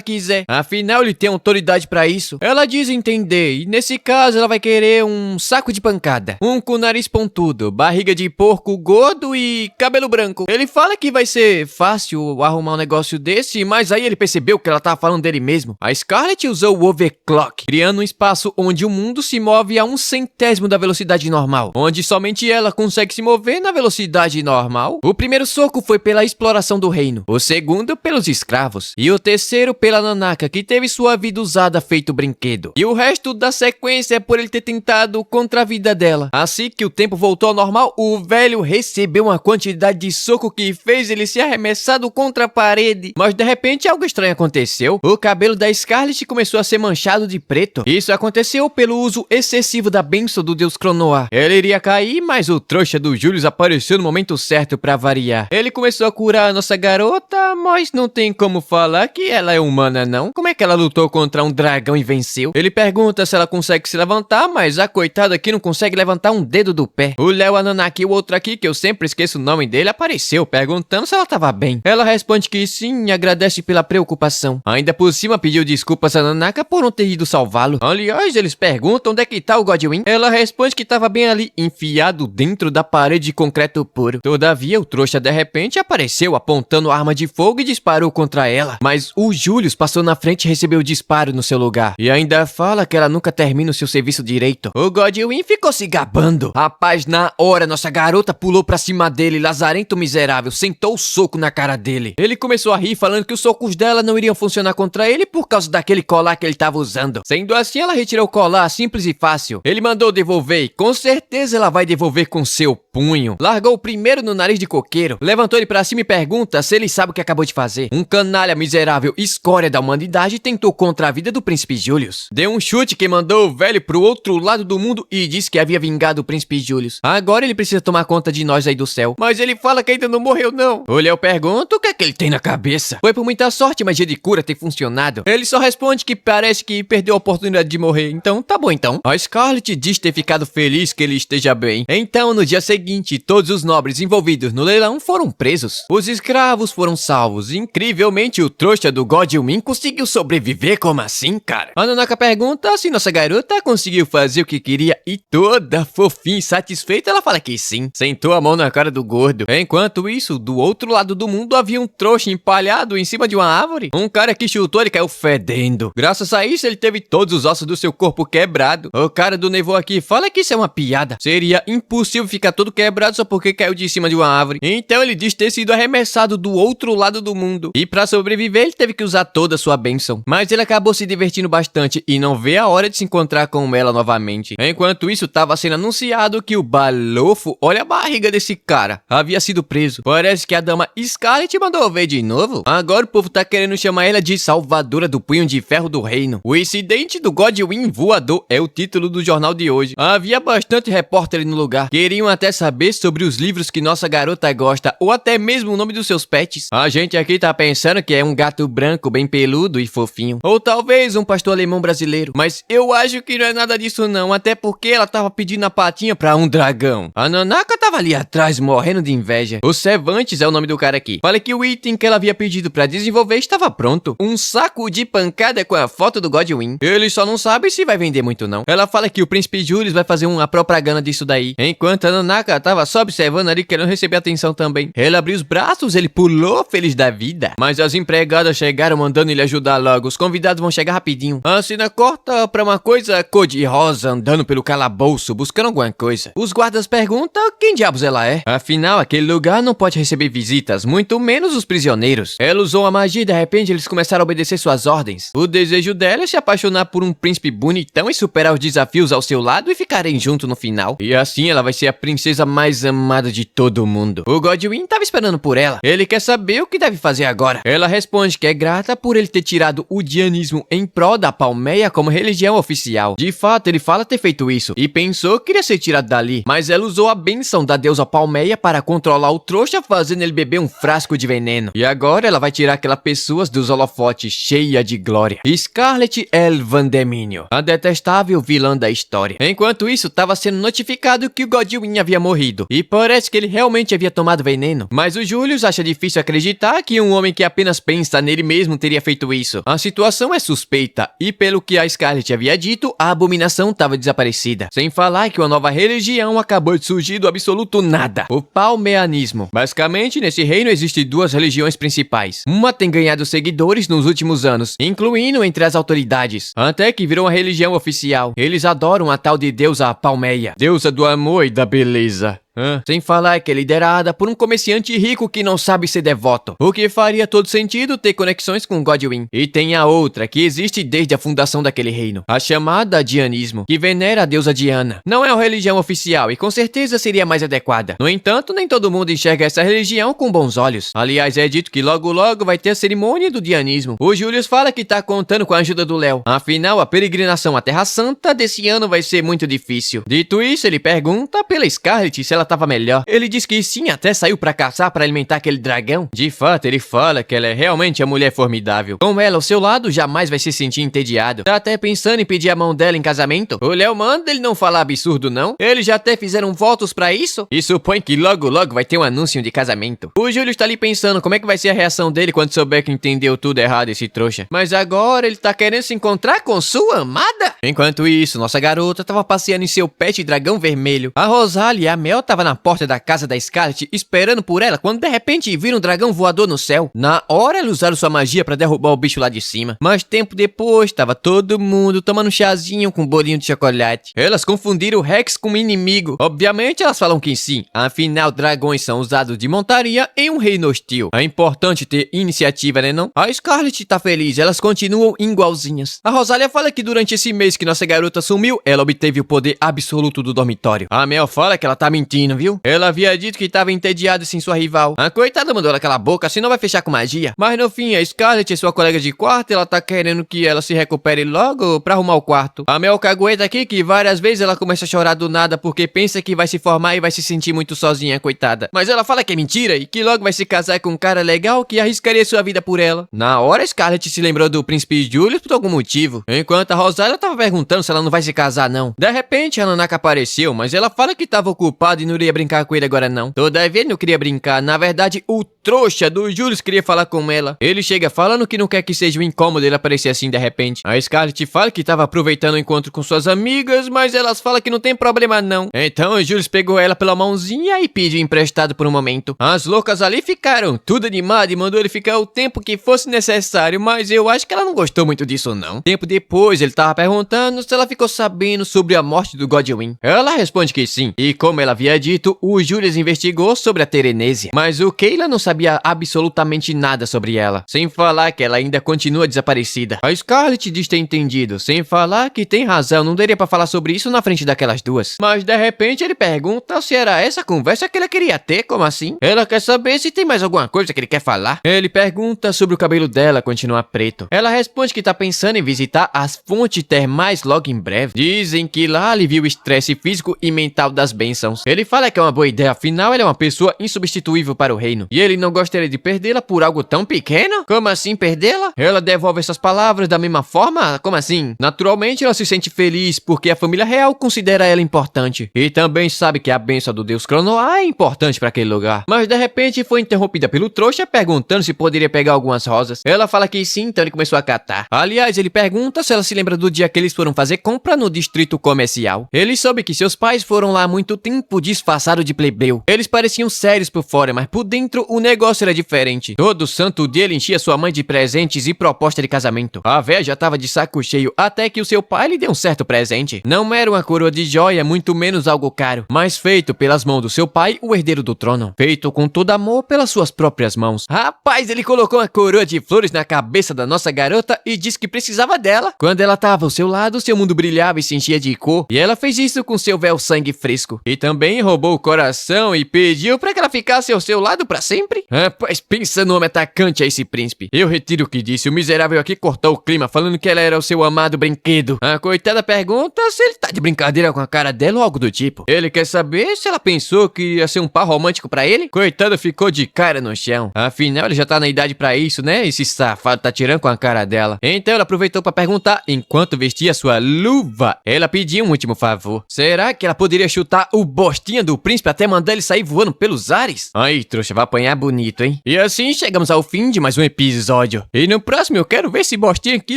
quiser. Afinal, ele tem autoridade pra isso. Ela diz entender e nesse caso ela vai querer um saco de pancada. Um com nariz pontudo, barriga de porco gordo e cabelo branco. Ele fala que vai ser fácil arrumar um negócio desse, mas aí ele percebeu que ela tava falando dele mesmo. A Scarlet usou o Overclock, criando um espaço onde o mundo se move a 1/100º da velocidade normal, onde somente ela consegue se mover na velocidade normal. O primeiro soco foi pela exploração do reino, o segundo pelos escravos e o terceiro pela Nanaka, que teve sua vida usada feito brinquedo. E o resto da sequência é por ele ter tentado contra a vida dela. Assim que o tempo voltou ao normal, o velho recebeu uma quantidade de soco que fez ele ser arremessado contra a parede. Mas de repente algo estranho aconteceu. O cabelo da Scarlet começou a ser manchado de preto. Isso aconteceu pelo uso excessivo da bênção do deus Cronoa. Ele iria cair, mas o trouxa do Julius apareceu no momento certo pra variar. Ele começou a curar a nossa garota, mas não tem como falar que ela é humana não. Como é que ela lutou contra um dragão e venceu? Ele pergunta se ela consegue se levantar, mas a coitada aqui não consegue levantar um dedo do pé. O Léo, a Nanaka e o outro aqui, que eu sempre esqueço o nome dele, apareceu perguntando se ela tava bem. Ela responde que sim e agradece pela preocupação. Ainda por cima pediu desculpas a Nanaka por não ter ido salvá-lo. Aliás, eles perguntam onde é que tá o Godwin. Ela responde que tava bem ali, enfiado dentro da parede de concreto puro. Todavia, o trouxa de repente apareceu apontando a arma de fogo e disparou contra ela. Mas o Julius passou na frente e recebeu o disparo no seu lugar. E ainda fala que ela nunca termina o seu serviço direito. O Godwin ficou se gabando. Rapaz, na hora, nossa garota pulou pra cima dele, lazarento miserável, sentou o soco na cara dele. Ele começou a rir, falando que os socos dela não iriam funcionar contra ele por causa daquele colar que ele tava usando. Sendo assim, ela retirou o colar, simples e fácil. Ele mandou devolver e com certeza ela vai devolver com seu punho. Largou o primeiro no nariz de coqueiro, levantou ele pra cima e pergunta se ele sabe o que acabou de fazer. Um canalha miserável, escória da humanidade, tentou contra a vida do príncipe Julius. Deu um chute que mandou o velho pro outro lado do mundo e disse que havia vingado o príncipe Julius. Agora ele precisa tomar conta de nós aí do céu. Mas ele fala que ainda não morreu não. O Léo pergunta o que é que ele tem na cabeça. Foi por muita sorte a magia de cura ter funcionado. Ele só responde que parece que perdeu a oportunidade de morrer. Então, tá bom então. A Scarlet diz ter ficado feliz que ele esteja bem. Então, no dia seguinte, todos os nobres envolvidos no leilão foram presos. Os escravos foram salvos. Incrivelmente, o trouxa do Godwin conseguiu sobreviver. Como assim, cara? A Nanaka pergunta se nossa garota conseguiu fazer o que queria e toda fofinha e satisfeita ela fala que sim. Sentou a mão na cara do gordo. Enquanto isso, do outro lado do mundo havia um trouxa empalhado em cima de uma árvore. Um cara que chutou ele caiu fedendo. Graças a isso ele teve todos os ossos do seu corpo quebrado. O cara do Nevô aqui fala que isso é uma piada. Seria impossível ficar todo quebrado só porque caiu de cima de uma árvore. Então ele diz ter sido arremessado do outro lado do mundo. E pra sobreviver ele teve que usar toda a sua bênção. Mas ele acabou se divertindo bastante e não vê a hora de se encontrar com ela novamente. Enquanto isso tava sendo anunciado que o Balofo, olha a barriga desse cara, havia sido preso. Parece que a dama Scarlet mandou ver de novo. Agora o povo tá querendo chamar ela de salvadora do punho de ferro do reino. O incidente do Godwin voador é o título do jornal de hoje. Havia bastante repórter no lugar. Queriam até saber sobre os livros que nossa garota gosta ou até mesmo o nome dos seus pets. A gente aqui tá pensando que é um gato branco bem peludo e fofinho. Ou talvez um pastor alemão brasileiro. Mas eu acho que não é nada disso não, até porque ela tava pedindo a patinha pra um dragão. A Nanaka tava ali atrás morrendo de inveja. O Cervantes é o nome do cara aqui. Fala que o item que ela havia pedido pra desenvolver estava pronto. Um saco de pancada com a foto do Godwin. Ele só não sabe se vai vender muito não. Ela fala que o príncipe Julius vai fazer uma propaganda disso daí. Enquanto a Nanaka tava só observando ali querendo receber atenção também. Ela abriu os braços, ele pulou feliz da vida. Mas as empregadas convidadas chegaram mandando ele ajudar logo. Os convidados vão chegar rapidinho. A cena corta pra uma coisa cor-de-rosa andando pelo calabouço, buscando alguma coisa. Os guardas perguntam quem diabos ela é. Afinal, aquele lugar não pode receber visitas, muito menos os prisioneiros. Ela usou a magia e de repente eles começaram a obedecer suas ordens. O desejo dela é se apaixonar por um príncipe bonitão e superar os desafios ao seu lado e ficarem juntos no final. E assim ela vai ser a princesa mais amada de todo mundo. O Godwin tava esperando por ela. Ele quer saber o que deve fazer agora. Ela responde que é grata por ele ter tirado o dianismo em prol da Palmeia como religião oficial. De fato, ele fala ter feito isso e pensou que iria ser tirado dali, mas ela usou a bênção da deusa Palmeia para controlar o trouxa, fazendo ele beber um frasco de veneno. E agora ela vai tirar aquela pessoa dos holofotes cheia de glória. Scarlett El Vandeminio, a detestável vilã da história. Enquanto isso, estava sendo notificado que o Godwin havia morrido, e parece que ele realmente havia tomado veneno. Mas o Julius acha difícil acreditar que um homem que apenas pensa nele mesmo teria feito isso. A situação é suspeita, e pelo que a Scarlett havia dito, a abominação estava desaparecida. Sem falar que uma nova religião acabou de surgir do absoluto nada. O palmeanismo. Basicamente, nesse reino existem duas religiões principais. Uma tem ganhado seguidores nos últimos anos, incluindo entre as autoridades, até que virou uma religião oficial. Eles adoram a tal de deusa Palmeia, deusa do amor e da beleza. Sem falar que é liderada por um comerciante rico que não sabe ser devoto, o que faria todo sentido ter conexões com Godwin. E tem a outra, que existe desde a fundação daquele reino, a chamada Dianismo, que venera a deusa Diana. Não é uma religião oficial e com certeza seria mais adequada. No entanto, nem todo mundo enxerga essa religião com bons olhos. Aliás, é dito que logo logo vai ter a cerimônia do Dianismo. O Julius fala que tá contando com a ajuda do Léo. Afinal, a peregrinação à Terra Santa desse ano vai ser muito difícil. Dito isso, ele pergunta pela Scarlett se ela tava melhor. Ele diz que sim, até saiu pra caçar pra alimentar aquele dragão. De fato, ele fala que ela é realmente a mulher formidável. Com ela ao seu lado, jamais vai se sentir entediado. Tá até pensando em pedir a mão dela em casamento. O Léo manda ele não falar absurdo, não. Eles já até fizeram votos pra isso. E supõe que logo logo vai ter um anúncio de casamento. O Júlio está ali pensando como é que vai ser a reação dele quando souber que entendeu tudo errado esse trouxa. Mas agora ele tá querendo se encontrar com sua amada. Enquanto isso, nossa garota tava passeando em seu pet dragão vermelho. A Rosalie e a Mel tava na porta da casa da Scarlett esperando por ela quando de repente viram um dragão voador no céu. Na hora eles usaram sua magia pra derrubar o bicho lá de cima. Mas tempo depois tava todo mundo tomando um chazinho com um bolinho de chocolate. Elas confundiram o Rex com um inimigo. Obviamente elas falam que sim. Afinal, dragões são usados de montaria em um reino hostil. É importante ter iniciativa, né não? A Scarlett tá feliz, elas continuam igualzinhas. A Rosalia fala que durante esse mês que nossa garota sumiu, ela obteve o poder absoluto do dormitório. A Mel fala que ela tá mentindo, viu? Ela havia dito que estava entediada sem sua rival. A coitada mandou ela calar a boca, assim não vai fechar com magia. Mas no fim, a Scarlett é sua colega de quarto e ela tá querendo que ela se recupere logo pra arrumar o quarto. A Mel cagueta aqui que várias vezes ela começa a chorar do nada porque pensa que vai se formar e vai se sentir muito sozinha, coitada. Mas ela fala que é mentira e que logo vai se casar com um cara legal que arriscaria sua vida por ela. Na hora, Scarlett se lembrou do príncipe Julius por algum motivo. Enquanto a Rosalia tava perguntando se ela não vai se casar não. De repente, a Nanaka apareceu, mas ela fala que tava ocupada e não iria brincar com ele agora não. Todavia ele não queria brincar. Na verdade, o trouxa do Julius queria falar com ela. Ele chega falando que não quer que seja um incômodo ele aparecer assim de repente. A Scarlett fala que tava aproveitando o encontro com suas amigas, mas elas falam que não tem problema não. Então o Julius pegou ela pela mãozinha e pediu emprestado por um momento. As loucas ali ficaram tudo animadas e mandou ele ficar o tempo que fosse necessário, mas eu acho que ela não gostou muito disso não. Tempo depois ele tava perguntando se ela ficou sabendo sobre a morte do Godwin. Ela responde que sim. E como ela havia dito, o Julius investigou sobre a Terenésia, mas o Kayla não sabia absolutamente nada sobre ela. Sem falar que ela ainda continua desaparecida. A Scarlett diz ter entendido, sem falar que tem razão, não daria pra falar sobre isso na frente daquelas duas. Mas de repente ele pergunta se era essa conversa que ela queria ter, como assim? Ela quer saber se tem mais alguma coisa que ele quer falar. Ele pergunta sobre o cabelo dela continuar preto. Ela responde que tá pensando em visitar as fontes termais logo em breve. Dizem que lá alivia o estresse físico e mental das bênçãos. Ele fala que é uma boa ideia, afinal ele é uma pessoa insubstituível para o reino. E ele não gostaria de perdê-la por algo tão pequeno? Como assim perdê-la? Ela devolve essas palavras da mesma forma? Como assim? Naturalmente ela se sente feliz porque a família real considera ela importante. E também sabe que a bênção do deus Cronoa é importante para aquele lugar. Mas de repente foi interrompida pelo trouxa perguntando se poderia pegar algumas rosas. Ela fala que sim, então ele começou a catar. Aliás, ele pergunta se ela se lembra do dia que eles foram fazer compra no distrito comercial. Ele soube que seus pais foram lá há muito tempo, disfarçado de plebeu. Eles pareciam sérios por fora, mas por dentro o negócio era diferente. Todo santo dia ele enchia sua mãe de presentes e proposta de casamento. A véia já tava de saco cheio até que o seu pai lhe deu um certo presente. Não era uma coroa de joia, muito menos algo caro, mas feito pelas mãos do seu pai, o herdeiro do trono. Feito com todo amor pelas suas próprias mãos. Rapaz, ele colocou uma coroa de flores na cabeça da nossa garota e disse que precisava dela. Quando ela tava ao seu lado, seu mundo brilhava e se enchia de cor. E ela fez isso com seu véu sangue fresco. E também roubou o coração e pediu pra que ela ficasse ao seu lado pra sempre. Rapaz, pensa no homem atacante a esse príncipe. Eu retiro o que disse. O miserável aqui cortou o clima falando que ela era o seu amado brinquedo. A coitada pergunta se ele tá de brincadeira com a cara dela ou algo do tipo. Ele quer saber se ela pensou que ia ser um par romântico pra ele. Coitada ficou de cara no chão. Afinal, ele já tá na idade pra isso, né? Esse safado tá tirando com a cara dela. Então ela aproveitou pra perguntar enquanto vestia sua luva. Ela pediu um último favor. Será que ela poderia chutar o bostinha do príncipe até mandar ele sair voando pelos ares? Aí, trouxa, vai apanhar bonito, hein? E assim chegamos ao fim de mais um episódio. E no próximo eu quero ver esse bostinha aqui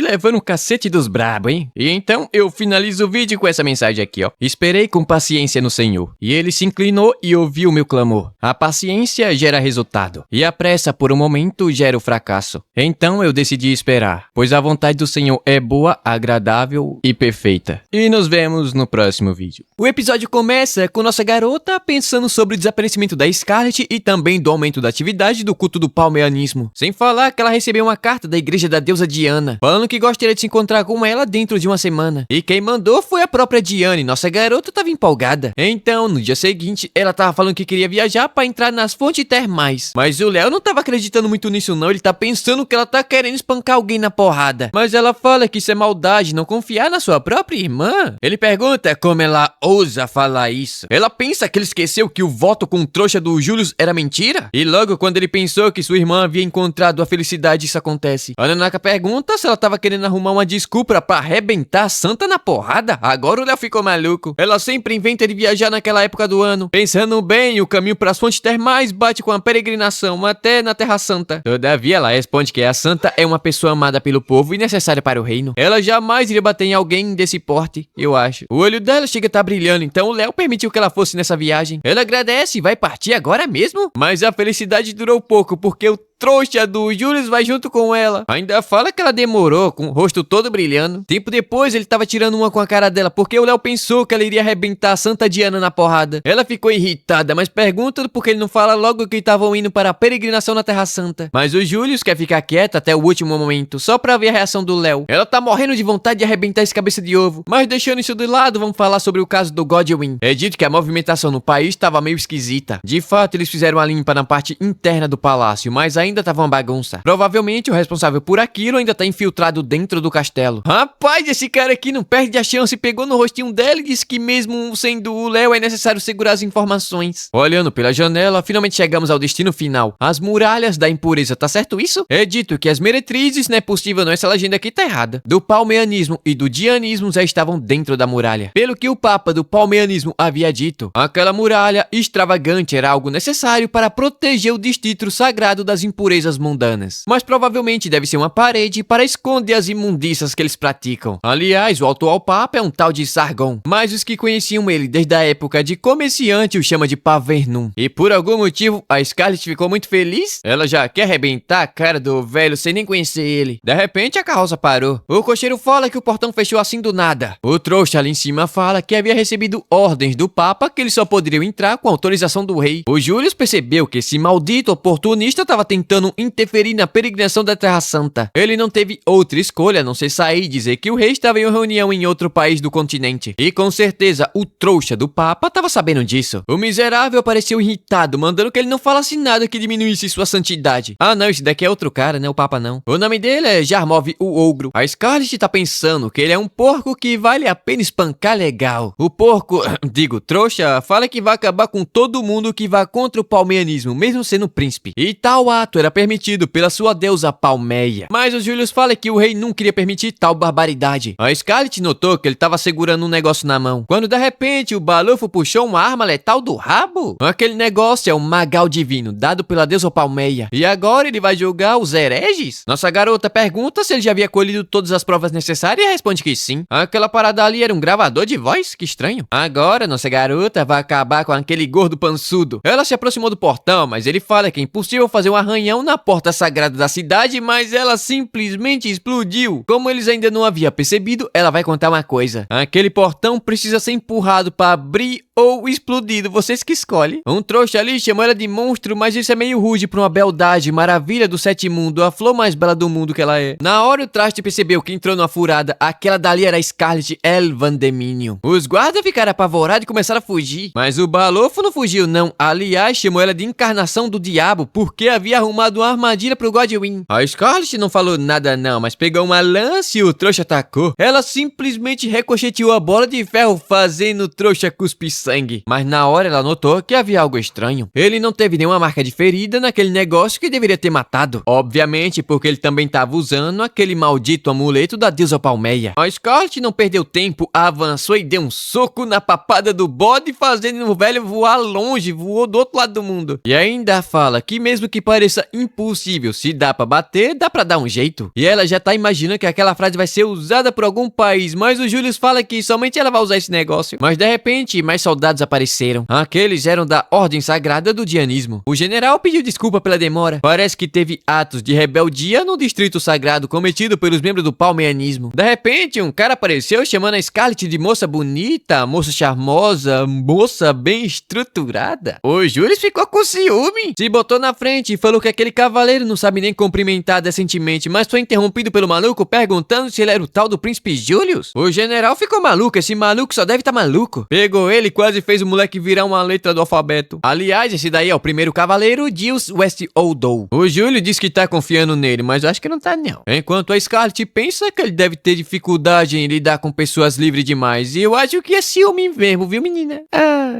levando um cacete dos brabo, hein? E então eu finalizo o vídeo com essa mensagem aqui, ó. Esperei com paciência no Senhor, e ele se inclinou e ouviu meu clamor. A paciência gera resultado, e a pressa por um momento gera o fracasso. Então eu decidi esperar, pois a vontade do Senhor é boa, agradável e perfeita. E nos vemos no próximo vídeo. O episódio começa com nossa garota pensando sobre o desaparecimento da Scarlet e também do aumento da atividade do culto do palmeanismo. Sem falar que ela recebeu uma carta da igreja da deusa Diana, falando que gostaria de se encontrar com ela dentro de uma semana. E quem mandou foi a própria Diane, nossa garota tava empolgada. Então, no dia seguinte, ela tava falando que queria viajar pra entrar nas fontes termais. Mas o Léo não tava acreditando muito nisso não, ele tá pensando que ela tá querendo espancar alguém na porrada. Mas ela fala que isso é maldade, não confiar na sua própria irmã. Ele pergunta como ela ousa falar isso. Ela pensa que ele esqueceu que o voto com o trouxa do Julius era mentira? E logo quando ele pensou que sua irmã havia encontrado a felicidade, isso acontece. A Nanaka pergunta se ela tava querendo arrumar uma desculpa pra arrebentar a santa na porrada. Agora o Léo ficou maluco. Ela sempre inventa de viajar naquela época do ano. Pensando bem, o caminho pras fontes termais bate com a peregrinação até na Terra Santa. Todavia, ela responde que a santa é uma pessoa amada pelo povo e necessária para o reino. Ela jamais iria bater em alguém desse porte, eu acho. O olho dela chega a estar brilhando, então o Léo permitiu que ela fosse nessa viagem. Ela agradece e vai partir agora mesmo. Mas a felicidade durou pouco, porque o trouxa do Julius vai junto com ela. Ainda fala que ela demorou, com o rosto todo brilhando. Tempo depois, ele tava tirando uma com a cara dela, porque o Léo pensou que ela iria arrebentar a Santa Diana na porrada. Ela ficou irritada, mas pergunta porque ele não fala logo que estavam indo para a peregrinação na Terra Santa. Mas o Julius quer ficar quieto até o último momento, só pra ver a reação do Léo. Ela tá morrendo de vontade de arrebentar esse cabeça de ovo. Mas deixando isso de lado, vamos falar sobre o caso do Godwin. É dito que a movimentação no país estava meio esquisita. De fato, eles fizeram a limpa na parte interna do palácio, mas ainda tava uma bagunça. Provavelmente o responsável por aquilo ainda tá infiltrado dentro do castelo. Rapaz, esse cara aqui não perde a chance, pegou no rostinho dela e disse que mesmo sendo o Léo é necessário segurar as informações. Olhando pela janela, finalmente chegamos ao destino final. As muralhas da impureza, tá certo isso? É dito que as meretrizes, não é possível não, essa legenda aqui tá errada. Do palmeanismo e do dianismo já estavam dentro da muralha. Pelo que o papa do palmeanismo havia dito, aquela muralha extravagante era algo necessário para proteger o distrito sagrado das impurezas mundanas. Mas provavelmente deve ser uma parede para esconder as imundícias que eles praticam. Aliás, o atual papa é um tal de Sargon, mas os que conheciam ele desde a época de comerciante o chama de Pavernum. E por algum motivo, a Scarlet ficou muito feliz. Ela já quer arrebentar a cara do velho sem nem conhecer ele. De repente, a carroça parou. O cocheiro fala que o portão fechou assim do nada. O trouxa ali em cima fala que havia recebido ordens do papa que eles só poderiam entrar com autorização do rei. O Julius percebeu que esse maldito oportunista estava tentando interferir na peregrinação da Terra Santa. Ele não teve outra escolha a não ser sair e dizer que o rei estava em uma reunião em outro país do continente. E com certeza o trouxa do papa estava sabendo disso. O miserável pareceu irritado, mandando que ele não falasse nada que diminuísse sua santidade. Ah não, esse daqui é outro cara, né? O papa não. O nome dele é Jarmov o Ogro. A Scarlet tá pensando que ele é um porco que vale a pena espancar legal. O porco, trouxa, fala que vai acabar com todo mundo que vá contra o palmeanismo, mesmo sendo príncipe. E tal ato aborto era permitido pela sua deusa Palmeia. Mas o Julius fala que o rei não queria permitir tal barbaridade. A Scarlet notou que ele estava segurando um negócio na mão, quando de repente o Balufo puxou uma arma letal do rabo. Aquele negócio é um magal divino, dado pela deusa Palmeia. E agora ele vai julgar os hereges? Nossa garota pergunta se ele já havia colhido todas as provas necessárias e responde que sim. Aquela parada ali era um gravador de voz? Que estranho. Agora nossa garota vai acabar com aquele gordo pançudo. Ela se aproximou do portão, mas ele fala que é impossível fazer um arranhão na porta sagrada da cidade, mas ela simplesmente explodiu. Como eles ainda não haviam percebido, ela vai contar uma coisa. Aquele portão precisa ser empurrado para abrir ou explodido, vocês que escolhem. Um trouxa ali chamou ela de monstro, mas isso é meio rude pra uma beldade, maravilha do sete mundo, a flor mais bela do mundo que ela é. Na hora o traste percebeu que entrou numa furada, aquela dali era a Scarlet Elvandeminion. Os guardas ficaram apavorados e começaram a fugir, mas o Balofo não fugiu não, aliás chamou ela de encarnação do diabo, porque havia arrumado uma armadilha pro Godwin. A Scarlet não falou nada não, mas pegou uma lança e o trouxa atacou. Ela simplesmente ricocheteou a bola de ferro, fazendo o trouxa cuspir sangue. Mas na hora ela notou que havia algo estranho. Ele não teve nenhuma marca de ferida naquele negócio que deveria ter matado. Obviamente porque ele também estava usando aquele maldito amuleto da deusa Palmeia. A Scarlet não perdeu tempo, avançou e deu um soco na papada do bode, fazendo o velho voar longe, voou do outro lado do mundo. E ainda fala que mesmo que pareça impossível, se dá pra bater, dá pra dar um jeito. E ela já tá imaginando que aquela frase vai ser usada por algum país, mas o Julius fala que somente ela vai usar esse negócio. Mas de repente, mais soldados apareceram. Aqueles eram da Ordem Sagrada do Dianismo. O general pediu desculpa pela demora. Parece que teve atos de rebeldia no Distrito Sagrado cometido pelos membros do palmeianismo. De repente, um cara apareceu chamando a Scarlet de moça bonita, moça charmosa, moça bem estruturada. O Julius ficou com ciúme. Se botou na frente e falou que aquele cavaleiro não sabe nem cumprimentar decentemente, mas foi interrompido pelo maluco perguntando se ele era o tal do príncipe Julius. O general ficou maluco, esse maluco só deve estar maluco. Pegou ele e quase fez o moleque virar uma letra do alfabeto. Aliás, esse daí é o primeiro cavaleiro, Gilles Westoldow. O Júlio diz que tá confiando nele, mas eu acho que não tá não. Enquanto a Scarlet pensa que ele deve ter dificuldade em lidar com pessoas livres demais. E eu acho que é ciúme mesmo, viu menina?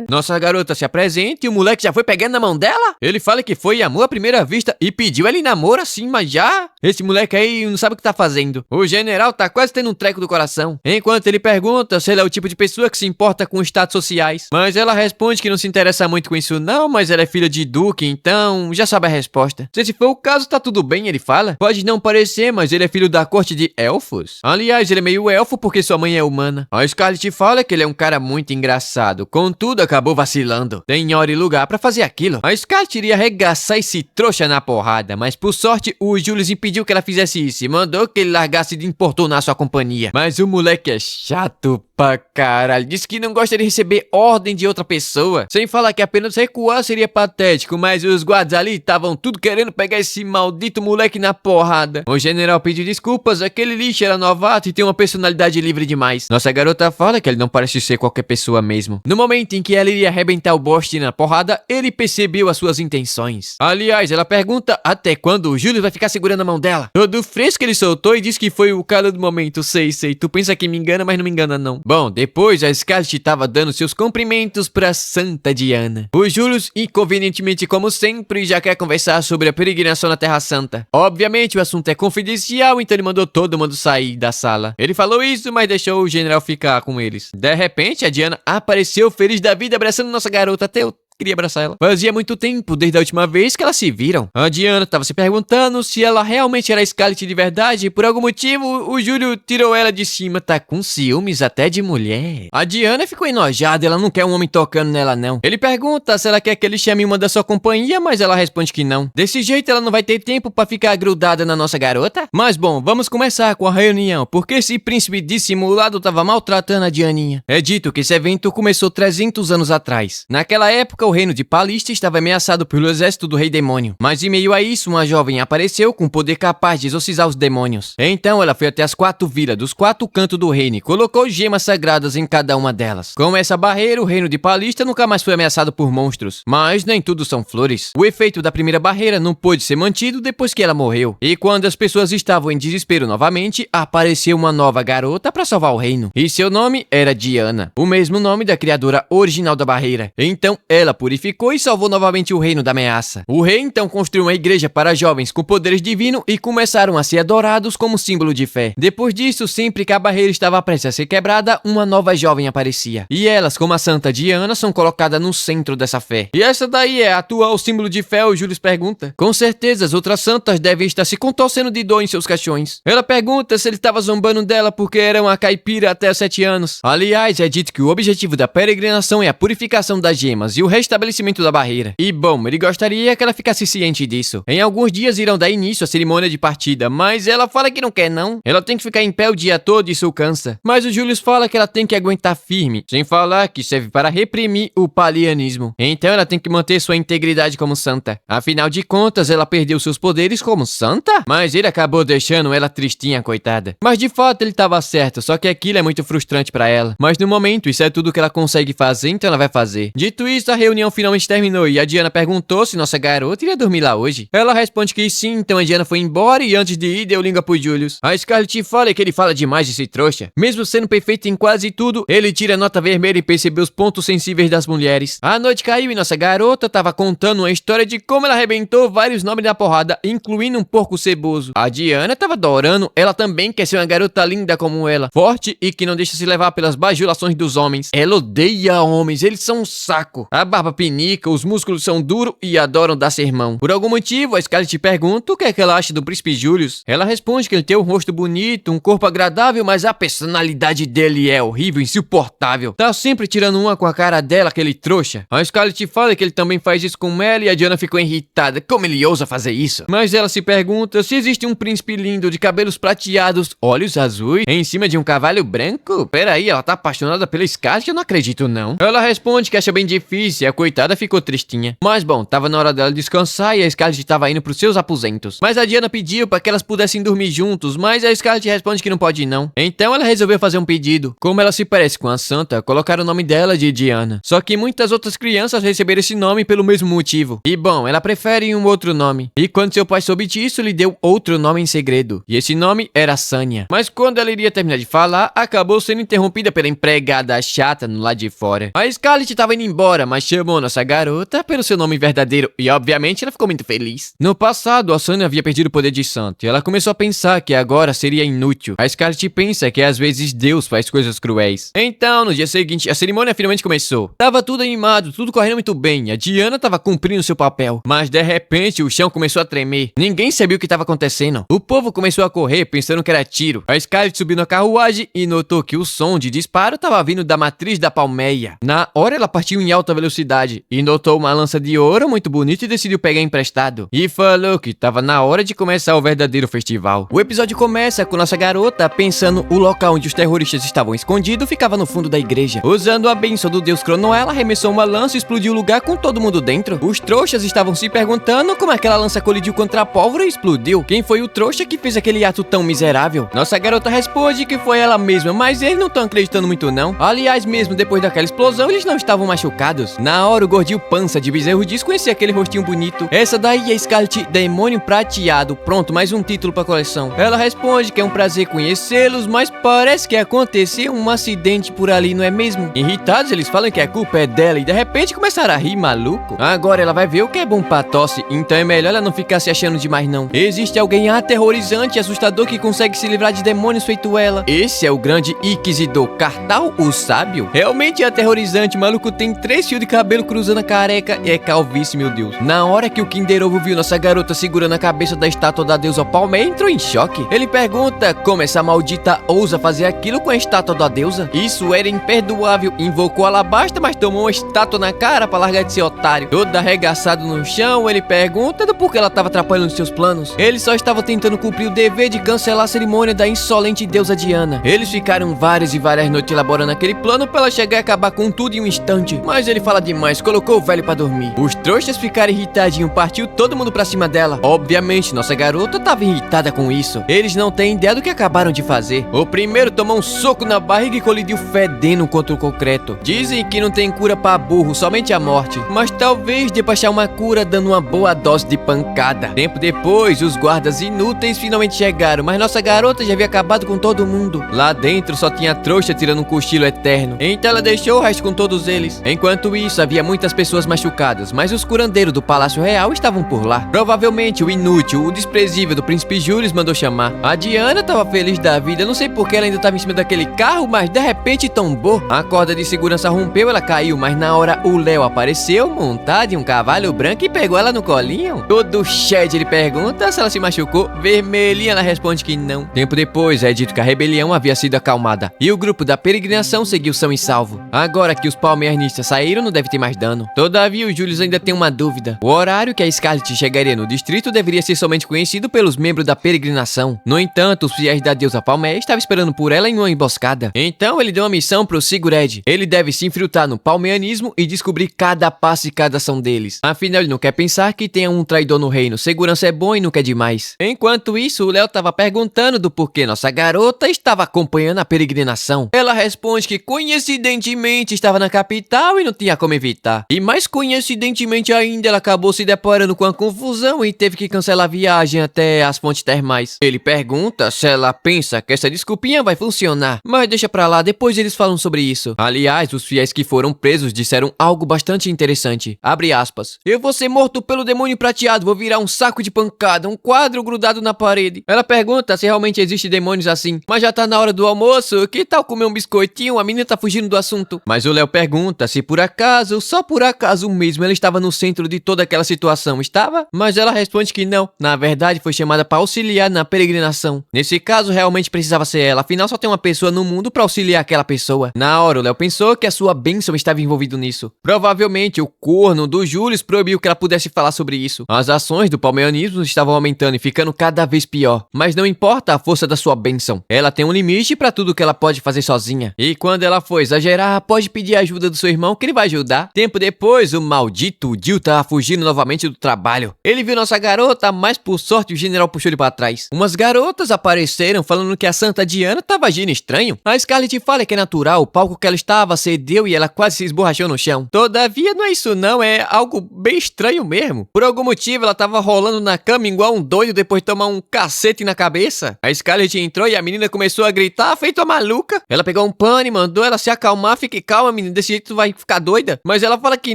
Nossa garota se apresenta e o moleque já foi pegando na mão dela. Ele fala que foi amor à primeira vista e pediu ela em namoro assim, mas já... Esse moleque aí não sabe o que tá fazendo. O general tá quase tendo um treco do coração. Enquanto ele pergunta se ele é o tipo de pessoa que se importa com status sociais. Mas ela responde que não se interessa muito com isso não, mas ela é filha de duque, então já sabe a resposta. Se esse for o caso, tá tudo bem, ele fala. Pode não parecer, mas ele é filho da corte de elfos. Aliás, ele é meio elfo porque sua mãe é humana. A Scarlet fala que ele é um cara muito engraçado, contudo acabou vacilando. Tem hora e lugar pra fazer aquilo. A Scarlet iria arregaçar esse trouxa na porrada, mas por sorte o Julius impediu que ela fizesse isso e mandou que ele largasse de importunar sua companhia. Mas o moleque é chato pra caralho. Diz que não gosta de receber ordem de outra pessoa. Sem falar que apenas recuar seria patético, mas os guardas ali estavam tudo querendo pegar esse maldito moleque na porrada. O general pediu desculpas, aquele lixo era novato e tem uma personalidade livre demais. Nossa garota fala que ele não parece ser qualquer pessoa mesmo. No momento em que ela iria arrebentar o Boste na porrada, ele percebeu as suas intenções. Aliás, ela pergunta até quando o Júlio vai ficar segurando a mão dela. Todo fresco ele soltou e disse que foi o calor do momento. Sei, tu pensa que me engana, mas não me engana não. Bom, depois a Scarlet tava dando seus cumprimentos pra Santa Diana. O Julius, inconvenientemente como sempre, já quer conversar sobre a peregrinação na Terra Santa. Obviamente o assunto é confidencial, então ele mandou todo mundo sair da sala. Ele falou isso, mas deixou o general ficar com eles. De repente a Diana apareceu feliz da vida abraçando nossa garota. Até eu queria abraçar ela. Fazia muito tempo, desde a última vez que elas se viram. A Diana tava se perguntando se ela realmente era Scarlet de verdade e por algum motivo o Júlio tirou ela de cima. Tá com ciúmes até de mulher. A Diana ficou enojada, ela não quer um homem tocando nela não. Ele pergunta se ela quer que ele chame uma da sua companhia, mas ela responde que não. Desse jeito ela não vai ter tempo pra ficar grudada na nossa garota. Mas bom, vamos começar com a reunião, porque esse príncipe dissimulado tava maltratando a Dianinha. É dito que esse evento começou 300 anos atrás. Naquela época o reino de Palista estava ameaçado pelo exército do rei demônio. Mas em meio a isso, uma jovem apareceu com poder capaz de exorcizar os demônios. Então ela foi até as 4 vilas dos 4 cantos do reino e colocou gemas sagradas em cada uma delas. Com essa barreira, o reino de Palista nunca mais foi ameaçado por monstros. Mas nem tudo são flores. O efeito da primeira barreira não pôde ser mantido depois que ela morreu. E quando as pessoas estavam em desespero novamente, apareceu uma nova garota para salvar o reino. E seu nome era Diana, o mesmo nome da criadora original da barreira. Então ela purificou e salvou novamente o reino da ameaça. O rei então construiu uma igreja para jovens com poderes divinos e começaram a ser adorados como símbolo de fé. Depois disso, sempre que a barreira estava prestes a ser quebrada, uma nova jovem aparecia. E elas, como a Santa Diana, são colocadas no centro dessa fé. E essa daí é a atual símbolo de fé, o Júlio pergunta. Com certeza, as outras santas devem estar se contorcendo de dor em seus caixões. Ela pergunta se ele estava zombando dela porque era uma caipira até 7 anos. Aliás, é dito que o objetivo da peregrinação é a purificação das gemas e o restabelecimento da barreira. E bom, ele gostaria que ela ficasse ciente disso. Em alguns dias irão dar início à cerimônia de partida, mas ela fala que não quer não. Ela tem que ficar em pé o dia todo e isso cansa. Mas o Júlio fala que ela tem que aguentar firme, sem falar que serve para reprimir o palianismo. Então ela tem que manter sua integridade como santa. Afinal de contas, ela perdeu seus poderes como santa? Mas ele acabou deixando ela tristinha, coitada. Mas de fato ele estava certo, só que aquilo é muito frustrante para ela. Mas no momento, isso é tudo que ela consegue fazer, então ela vai fazer. Dito isso, a reunião finalmente terminou e a Diana perguntou se nossa garota iria dormir lá hoje. Ela responde que sim, então a Diana foi embora e antes de ir deu língua pro Julius. A Scarlett fala que ele fala demais esse trouxa. Mesmo sendo perfeito em quase tudo, ele tira a nota vermelha e percebeu os pontos sensíveis das mulheres. A noite caiu e nossa garota tava contando uma história de como ela arrebentou vários nomes na porrada, incluindo um porco ceboso. A Diana tava adorando, ela também quer ser uma garota linda como ela, forte e que não deixa se levar pelas bajulações dos homens. Ela odeia homens, eles são um saco. A barba pinica, os músculos são duros e adoram dar sermão. Por algum motivo, a Scarlett pergunta o que é que ela acha do príncipe Julius. Ela responde que ele tem um rosto bonito, um corpo agradável, mas a personalidade dele é horrível, insuportável. Tá sempre tirando uma com a cara dela, aquele trouxa. A Scarlett fala que ele também faz isso com ela e a Diana ficou irritada. Como ele ousa fazer isso? Mas ela se pergunta se existe um príncipe lindo de cabelos prateados, olhos azuis, em cima de um cavalo branco? Peraí, ela tá apaixonada pela Scarlett? Eu não acredito não. Ela responde que acha bem difícil e a coitada ficou tristinha. Mas bom, tava na hora dela descansar e a Scarlett tava indo pros seus aposentos. Mas a Diana pediu para que elas pudessem dormir juntos, mas a Scarlett responde que não pode não. Então ela resolveu fazer um pedido. Como ela se parece com a santa, colocaram o nome dela de Diana. Só que muitas outras crianças receberam esse nome pelo mesmo motivo. E bom, ela prefere um outro nome. E quando seu pai soube disso, lhe deu outro nome em segredo. E esse nome era Sanya. Mas quando ela iria terminar de falar, acabou sendo interrompida pela empregada chata no lado de fora. A Scarlett tava indo embora, mas chamou nossa garota pelo seu nome verdadeiro e obviamente ela ficou muito feliz. No passado, a Sanya havia perdido o poder de santo e ela começou a pensar que agora seria inútil. A Scarlett pensa que às vezes Deus faz coisas cruéis. Então, no dia seguinte, a cerimônia finalmente começou. Tava tudo animado, tudo correndo muito bem. A Diana tava cumprindo seu papel. Mas de repente, o chão começou a tremer. Ninguém sabia o que tava acontecendo. O povo começou a correr pensando que era tiro. A Scarlett subiu na carruagem e notou que o som de disparo tava vindo da matriz da palmeia. Na hora, ela partiu em alta velocidade e notou uma lança de ouro muito bonita e decidiu pegar emprestado. E falou que tava na hora de começar o verdadeiro festival. O episódio começa com nossa garota pensando o local onde os terroristas estavam escondidos ficava no fundo da igreja. Usando a bênção do deus Cronoel, ela arremessou uma lança e explodiu o lugar com todo mundo dentro. Os trouxas estavam se perguntando como aquela lança colidiu contra a pólvora e explodiu. Quem foi o trouxa que fez aquele ato tão miserável? Nossa garota responde que foi ela mesma, mas eles não estão acreditando muito não. Aliás, mesmo depois daquela explosão, eles não estavam machucados. Na hora, o gordinho pança de bezerro diz conhecer aquele rostinho bonito. Essa daí é a Scarlett, demônio prateado. Pronto, mais um título pra coleção. Ela responde que é um prazer conhecê-los, mas parece que aconteceu um acidente por ali, não é mesmo? Irritados, eles falam que a culpa é dela e de repente começaram a rir, maluco. Agora ela vai ver o que é bom pra tosse, então é melhor ela não ficar se achando demais não. Existe alguém aterrorizante e assustador que consegue se livrar de demônios feito ela. Esse é o grande Inquisidor Cartal, o sábio. Realmente é aterrorizante, o maluco tem 3 fios de cabelo cruzando a careca e é calvície, meu Deus. Na hora que o Kinder Ovo viu nossa garota segurando a cabeça da estátua da deusa Palmeia, entrou em choque. Ele pergunta como essa maldita ousa fazer aquilo com a estátua da deusa. Isso era imperdoável. Invocou a Alabasta, mas tomou uma estátua na cara pra largar de ser otário. Todo arregaçado no chão, ele pergunta do porquê ela tava atrapalhando seus planos. Ele só estava tentando cumprir o dever de cancelar a cerimônia da insolente deusa Diana. Eles ficaram várias e várias noites elaborando aquele plano pra ela chegar e acabar com tudo em um instante. Mas ele fala demais, colocou o velho pra dormir. Os trouxas ficaram irritadinhos, partiu todo mundo pra cima dela. Obviamente, nossa garota tava irritada. revoltada com isso. Eles não têm ideia do que acabaram de fazer. O primeiro tomou um soco na barriga e colidiu fedendo contra o concreto. Dizem que não tem cura pra burro, somente a morte. Mas talvez dê pra achar uma cura dando uma boa dose de pancada. Tempo depois, os guardas inúteis finalmente chegaram, mas nossa garota já havia acabado com todo mundo. Lá dentro só tinha a trouxa tirando um cochilo eterno. Então ela deixou o resto com todos eles. Enquanto isso, havia muitas pessoas machucadas, mas os curandeiros do Palácio Real estavam por lá. Provavelmente o inútil, o desprezível do príncipe Julius mandou chamar. A Diana tava feliz da vida, não sei porque ela ainda estava em cima daquele carro, mas de repente tombou. A corda de segurança rompeu, ela caiu, mas na hora o Léo apareceu, montado em um cavalo branco e pegou ela no colinho. Todo Shed ele pergunta se ela se machucou, vermelhinha ela responde que não. Tempo depois é dito que a rebelião havia sido acalmada e o grupo da peregrinação seguiu são e salvo. Agora que os palmeirnistas saíram, não deve ter mais dano. Todavia o Julius ainda tem uma dúvida. O horário que a Scarlet chegaria no distrito deveria ser somente conhecido pelos membros da peregrinação. No entanto, os fiéis da deusa Palmeia estavam esperando por ela em uma emboscada. Então ele deu uma missão pro Sigurd. Ele deve se infiltrar no palmeianismo e descobrir cada passo e cada ação deles. Afinal, ele não quer pensar que tenha um traidor no reino. Segurança é bom e não quer demais. Enquanto isso, o Léo tava perguntando do porquê nossa garota estava acompanhando a peregrinação. Ela responde que coincidentemente estava na capital e não tinha como evitar. E mais coincidentemente ainda, ela acabou se deparando com a confusão e teve que cancelar a viagem até as fontes termais. Ele pergunta se ela pensa que essa desculpinha vai funcionar, mas deixa pra lá, depois eles falam sobre isso. Aliás, os fiéis que foram presos disseram algo bastante interessante. Abre aspas. Eu vou ser morto pelo demônio prateado, vou virar um saco de pancada, um quadro grudado na parede. Ela pergunta se realmente existe demônios assim, mas já tá na hora do almoço, que tal comer um biscoitinho? A menina tá fugindo do assunto. Mas o Léo pergunta se por acaso, só por acaso mesmo, ela estava no centro de toda aquela situação. Estava? Mas ela responde que não. Na verdade, foi chamada para auxiliar na peregrinação. Nesse caso, realmente precisava ser ela. Afinal, só tem uma pessoa no mundo para auxiliar aquela pessoa. Na hora, o Léo pensou que a sua bênção estava envolvido nisso. Provavelmente, o corno do Julius proibiu que ela pudesse falar sobre isso. As ações do palmeianismo estavam aumentando e ficando cada vez pior. Mas não importa a força da sua bênção. Ela tem um limite para tudo que ela pode fazer sozinha. E quando ela for exagerar, pode pedir a ajuda do seu irmão que ele vai ajudar. Tempo depois, o maldito Jill tava fugindo novamente do trabalho. Ele viu nossa garota, mas por sorte o general puxou ele para trás. Umas garotas apareceram falando que a Santa Diana tava agindo estranho. A Scarlet fala que é natural, o palco que ela estava cedeu e ela quase se esborrachou no chão. Todavia não é isso não, é algo bem estranho mesmo. Por algum motivo ela tava rolando na cama igual um doido depois de tomar um cacete na cabeça. A Scarlet entrou e a menina começou a gritar feito a maluca. Ela pegou um pano e mandou ela se acalmar. Fique calma, menina, desse jeito tu vai ficar doida. Mas ela fala que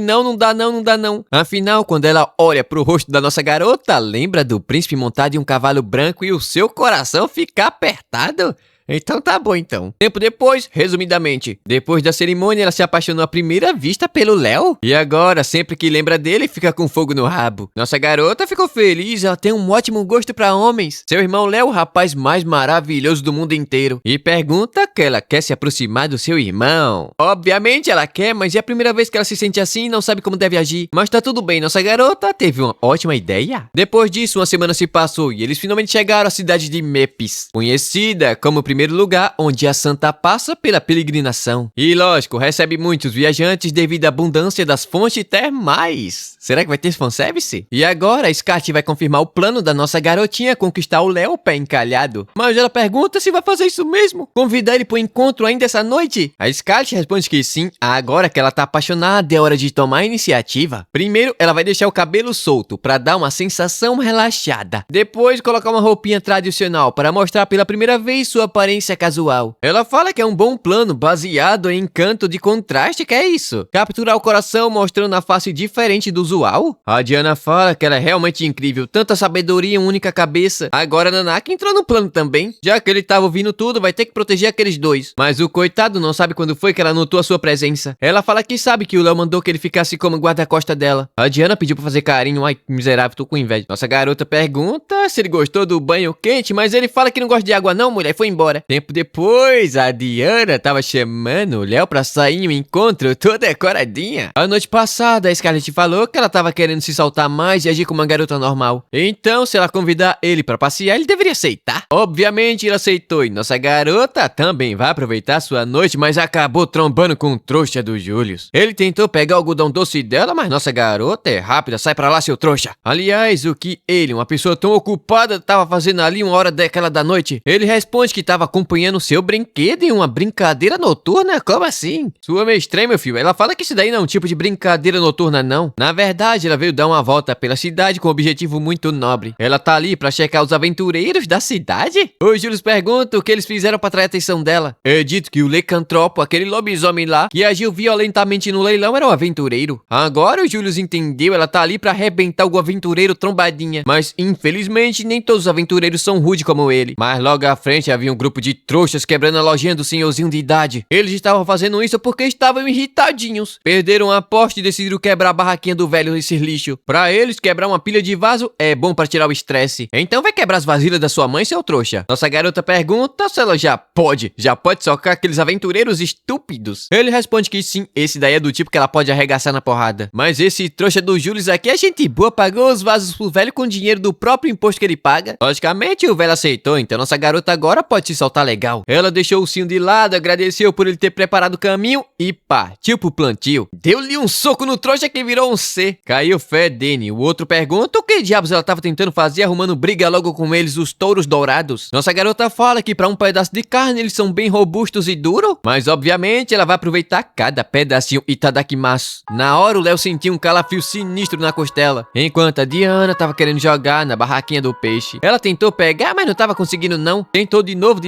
não, não dá não, não dá não. Afinal, quando ela olha pro rosto da nossa garota, lembra do príncipe montado em um cavalo branco e o seu coração fica apertado? Então tá bom então. Tempo depois, resumidamente, depois da cerimônia ela se apaixonou à primeira vista pelo Léo. E agora, sempre que lembra dele, fica com fogo no rabo. Nossa garota ficou feliz, ela tem um ótimo gosto pra homens. Seu irmão Léo, o rapaz mais maravilhoso do mundo inteiro. E pergunta que ela quer se aproximar do seu irmão. Obviamente ela quer, mas é a primeira vez que ela se sente assim e não sabe como deve agir. Mas tá tudo bem, nossa garota teve uma ótima ideia. Depois disso, uma semana se passou e eles finalmente chegaram à cidade de Mepis, conhecida como primeiro lugar onde a santa passa pela peregrinação. E lógico, recebe muitos viajantes devido à abundância das fontes termais. Será que vai ter fanservice? E agora a Scarlet vai confirmar o plano da nossa garotinha conquistar o Léo pé encalhado. Mas ela pergunta se vai fazer isso mesmo. Convidar ele pro encontro ainda essa noite? A Scarlet responde que sim. Agora que ela tá apaixonada, é hora de tomar a iniciativa. Primeiro, ela vai deixar o cabelo solto para dar uma sensação relaxada. Depois, colocar uma roupinha tradicional para mostrar pela primeira vez sua aparência casual. Ela fala que é um bom plano baseado em encanto de contraste, que é isso? Capturar o coração mostrando a face diferente do usual? A Diana fala que ela é realmente incrível, tanta sabedoria em uma única cabeça. Agora a Nanaki entrou no plano também. Já que ele tava ouvindo tudo, vai ter que proteger aqueles dois. Mas o coitado não sabe quando foi que ela notou a sua presença. Ela fala que sabe que o Léo mandou que ele ficasse como guarda-costa dela. A Diana pediu pra fazer carinho. Ai, miserável, tô com inveja. Nossa garota pergunta se ele gostou do banho quente, mas ele fala que não gosta de água não, mulher, e foi embora. embora. Tempo depois, a Diana tava chamando o Léo pra sair em um encontro toda decoradinha. A noite passada, a Scarlett falou que ela tava querendo se soltar mais e agir como uma garota normal. Então, se ela convidar ele pra passear, ele deveria aceitar. Obviamente, ele aceitou e nossa garota também vai aproveitar sua noite, mas acabou trombando com o trouxa do Julius. Ele tentou pegar o algodão doce dela, mas nossa garota é rápida, sai pra lá, seu trouxa. Aliás, o que ele, uma pessoa tão ocupada, tava fazendo ali uma hora daquela da noite? Ele responde que tava acompanhando seu brinquedo em uma brincadeira noturna? Como assim? Sua meio estranha, meu filho. Ela fala que isso daí não é um tipo de brincadeira noturna, não. Na verdade, ela veio dar uma volta pela cidade com um objetivo muito nobre. Ela tá ali pra checar os aventureiros da cidade? O Julius pergunta o que eles fizeram pra atrair a atenção dela. É dito que o Lecantropo, aquele lobisomem lá, que agiu violentamente no leilão, era um aventureiro. Agora o Julius entendeu, ela tá ali pra arrebentar o aventureiro trombadinha. Mas, infelizmente, nem todos os aventureiros são rudes como ele. Mas logo à frente havia um grupo de trouxas quebrando a lojinha do senhorzinho de idade. Eles estavam fazendo isso porque estavam irritadinhos. Perderam a aposta e decidiram quebrar a barraquinha do velho esse lixo. Pra eles, quebrar uma pilha de vaso é bom pra tirar o estresse. Então vai quebrar as vasilhas da sua mãe, seu trouxa? Nossa garota pergunta se ela já pode socar aqueles aventureiros estúpidos. Ele responde que sim, esse daí é do tipo que ela pode arregaçar na porrada. Mas esse trouxa do Julius aqui é gente boa, pagou os vasos pro velho com dinheiro do próprio imposto que ele paga. Logicamente o velho aceitou, então nossa garota agora pode se soltar legal. Ela deixou o Sim de lado, agradeceu por ele ter preparado o caminho e partiu pro plantio. Deu-lhe um soco no trouxa que virou um C. Caiu fé Danny. O outro pergunta o que diabos ela tava tentando fazer, arrumando briga logo com eles, os touros dourados. Nossa garota fala que pra um pedaço de carne eles são bem robustos e duros, mas obviamente ela vai aproveitar cada pedacinho itadakimasu. Na hora o Léo sentiu um calafrio sinistro na costela, enquanto a Diana tava querendo jogar na barraquinha do peixe. Ela tentou pegar, mas não tava conseguindo não. Tentou de novo,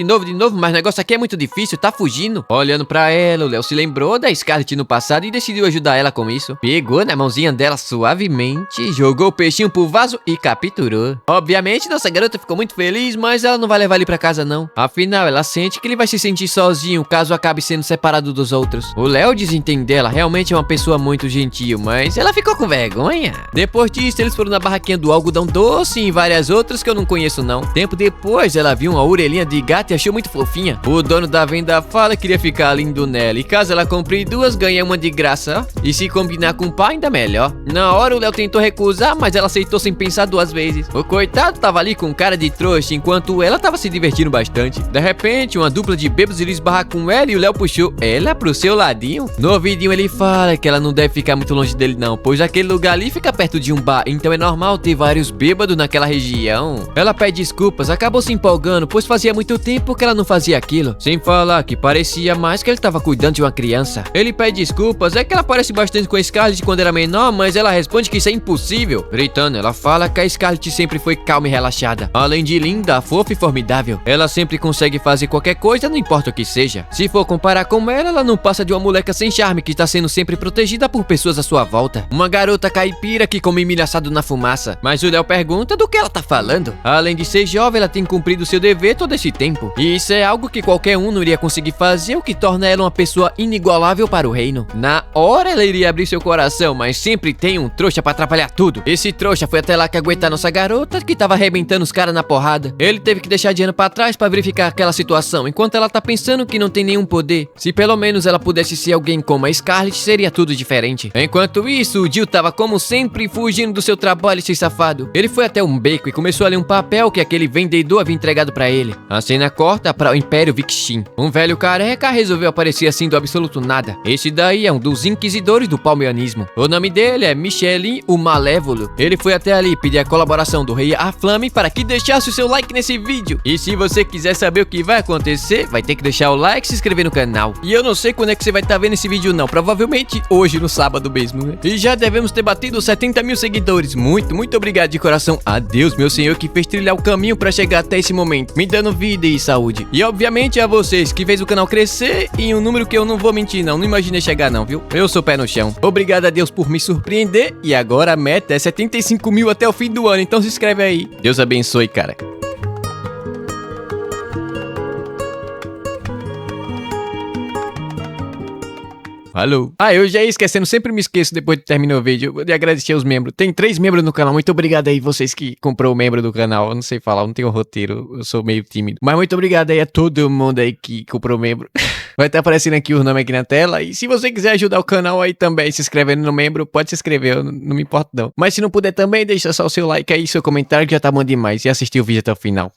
mas o negócio aqui é muito difícil, tá fugindo. Olhando pra ela, o Léo se lembrou da Scarlett no passado e decidiu ajudar ela com isso. Pegou na mãozinha dela suavemente, jogou o peixinho pro vaso e capturou. Obviamente nossa garota ficou muito feliz, mas ela não vai levar ele pra casa não. Afinal, ela sente que ele vai se sentir sozinho caso acabe sendo separado dos outros. O Léo desentende ela, realmente é uma pessoa muito gentil, mas ela ficou com vergonha. Depois disso, eles foram na barraquinha do algodão doce e várias outras que eu não conheço não. Tempo depois, ela viu uma orelhinha de gato e achou muito fofinha. O dono da venda fala que queria ficar lindo nela, e caso ela compre duas, ganha uma de graça, ó. E se combinar com o pai, ainda melhor. Na hora, o Léo tentou recusar, mas ela aceitou sem pensar duas vezes. O coitado tava ali com cara de trouxa, enquanto ela tava se divertindo bastante. De repente, uma dupla de bêbados iria esbarrar com ela e o Léo puxou ela pro seu ladinho. No ouvidinho, ele fala que ela não deve ficar muito longe dele não, pois aquele lugar ali fica perto de um bar, então é normal ter vários bêbados naquela região. Ela pede desculpas, acabou se empolgando, pois fazia muito tempo que ela não fazia aquilo. Sem falar que parecia mais que ele tava cuidando de uma criança. Ele pede desculpas, é que ela parece bastante com a Scarlett quando era menor, mas ela responde que isso é impossível. Gritando, ela fala que a Scarlett sempre foi calma e relaxada. Além de linda, fofa e formidável, ela sempre consegue fazer qualquer coisa, não importa o que seja. Se for comparar com ela não passa de uma moleca sem charme que está sendo sempre protegida por pessoas à sua volta. Uma garota caipira que come milho assado na fumaça. Mas o Léo pergunta do que ela tá falando. Além de ser jovem, ela tem cumprido seu dever todo esse tempo. E isso é algo que qualquer um não iria conseguir fazer, o que torna ela uma pessoa inigualável para o reino. Na hora ela iria abrir seu coração, mas sempre tem um trouxa pra atrapalhar tudo. Esse trouxa foi até lá que aguentar nossa garota, que tava arrebentando os caras na porrada. Ele teve que deixar a Diana pra trás pra verificar aquela situação, enquanto ela tá pensando que não tem nenhum poder. Se pelo menos ela pudesse ser alguém como a Scarlett, seria tudo diferente. Enquanto isso, o Jill tava como sempre fugindo do seu trabalho, esse safado. Ele foi até um beco e começou a ler um papel que aquele vendedor havia entregado pra ele. A cena corta para o Império Vixin. Um velho careca resolveu aparecer assim do absoluto nada. Esse daí é um dos inquisidores do palmeanismo. O nome dele é Michelin o Malévolo. Ele foi até ali pedir a colaboração do rei Aflame para que deixasse o seu like nesse vídeo. E se você quiser saber o que vai acontecer, vai ter que deixar o like e se inscrever no canal. E eu não sei quando é que você vai estar vendo esse vídeo não, provavelmente hoje no sábado mesmo, né? E já devemos ter batido 70 mil seguidores. Muito obrigado de coração a Deus, meu Senhor, que fez trilhar o caminho para chegar até esse momento, me dando vida e saúde. E obviamente a vocês que fez o canal crescer em um número que eu não vou mentir não imaginei chegar não, viu? Eu sou pé no chão. Obrigado a Deus por me surpreender e agora a meta é 75 mil até o fim do ano, então se inscreve aí. Deus abençoe, cara. falou. Ah, eu já ia esquecendo, sempre me esqueço depois de terminar o vídeo de agradecer aos membros. Tem 3 membros no canal, muito obrigado aí vocês que comprou o membro do canal. Eu não sei falar, eu não tenho roteiro, eu sou meio tímido. Mas muito obrigado aí a todo mundo aí que comprou o membro. Vai estar aparecendo aqui o nome aqui na tela. E se você quiser ajudar o canal aí também, se inscrevendo no membro, pode se inscrever, eu não me importo não. Mas se não puder também, deixa só o seu like aí, seu comentário que já tá bom demais. E assistir o vídeo até o final.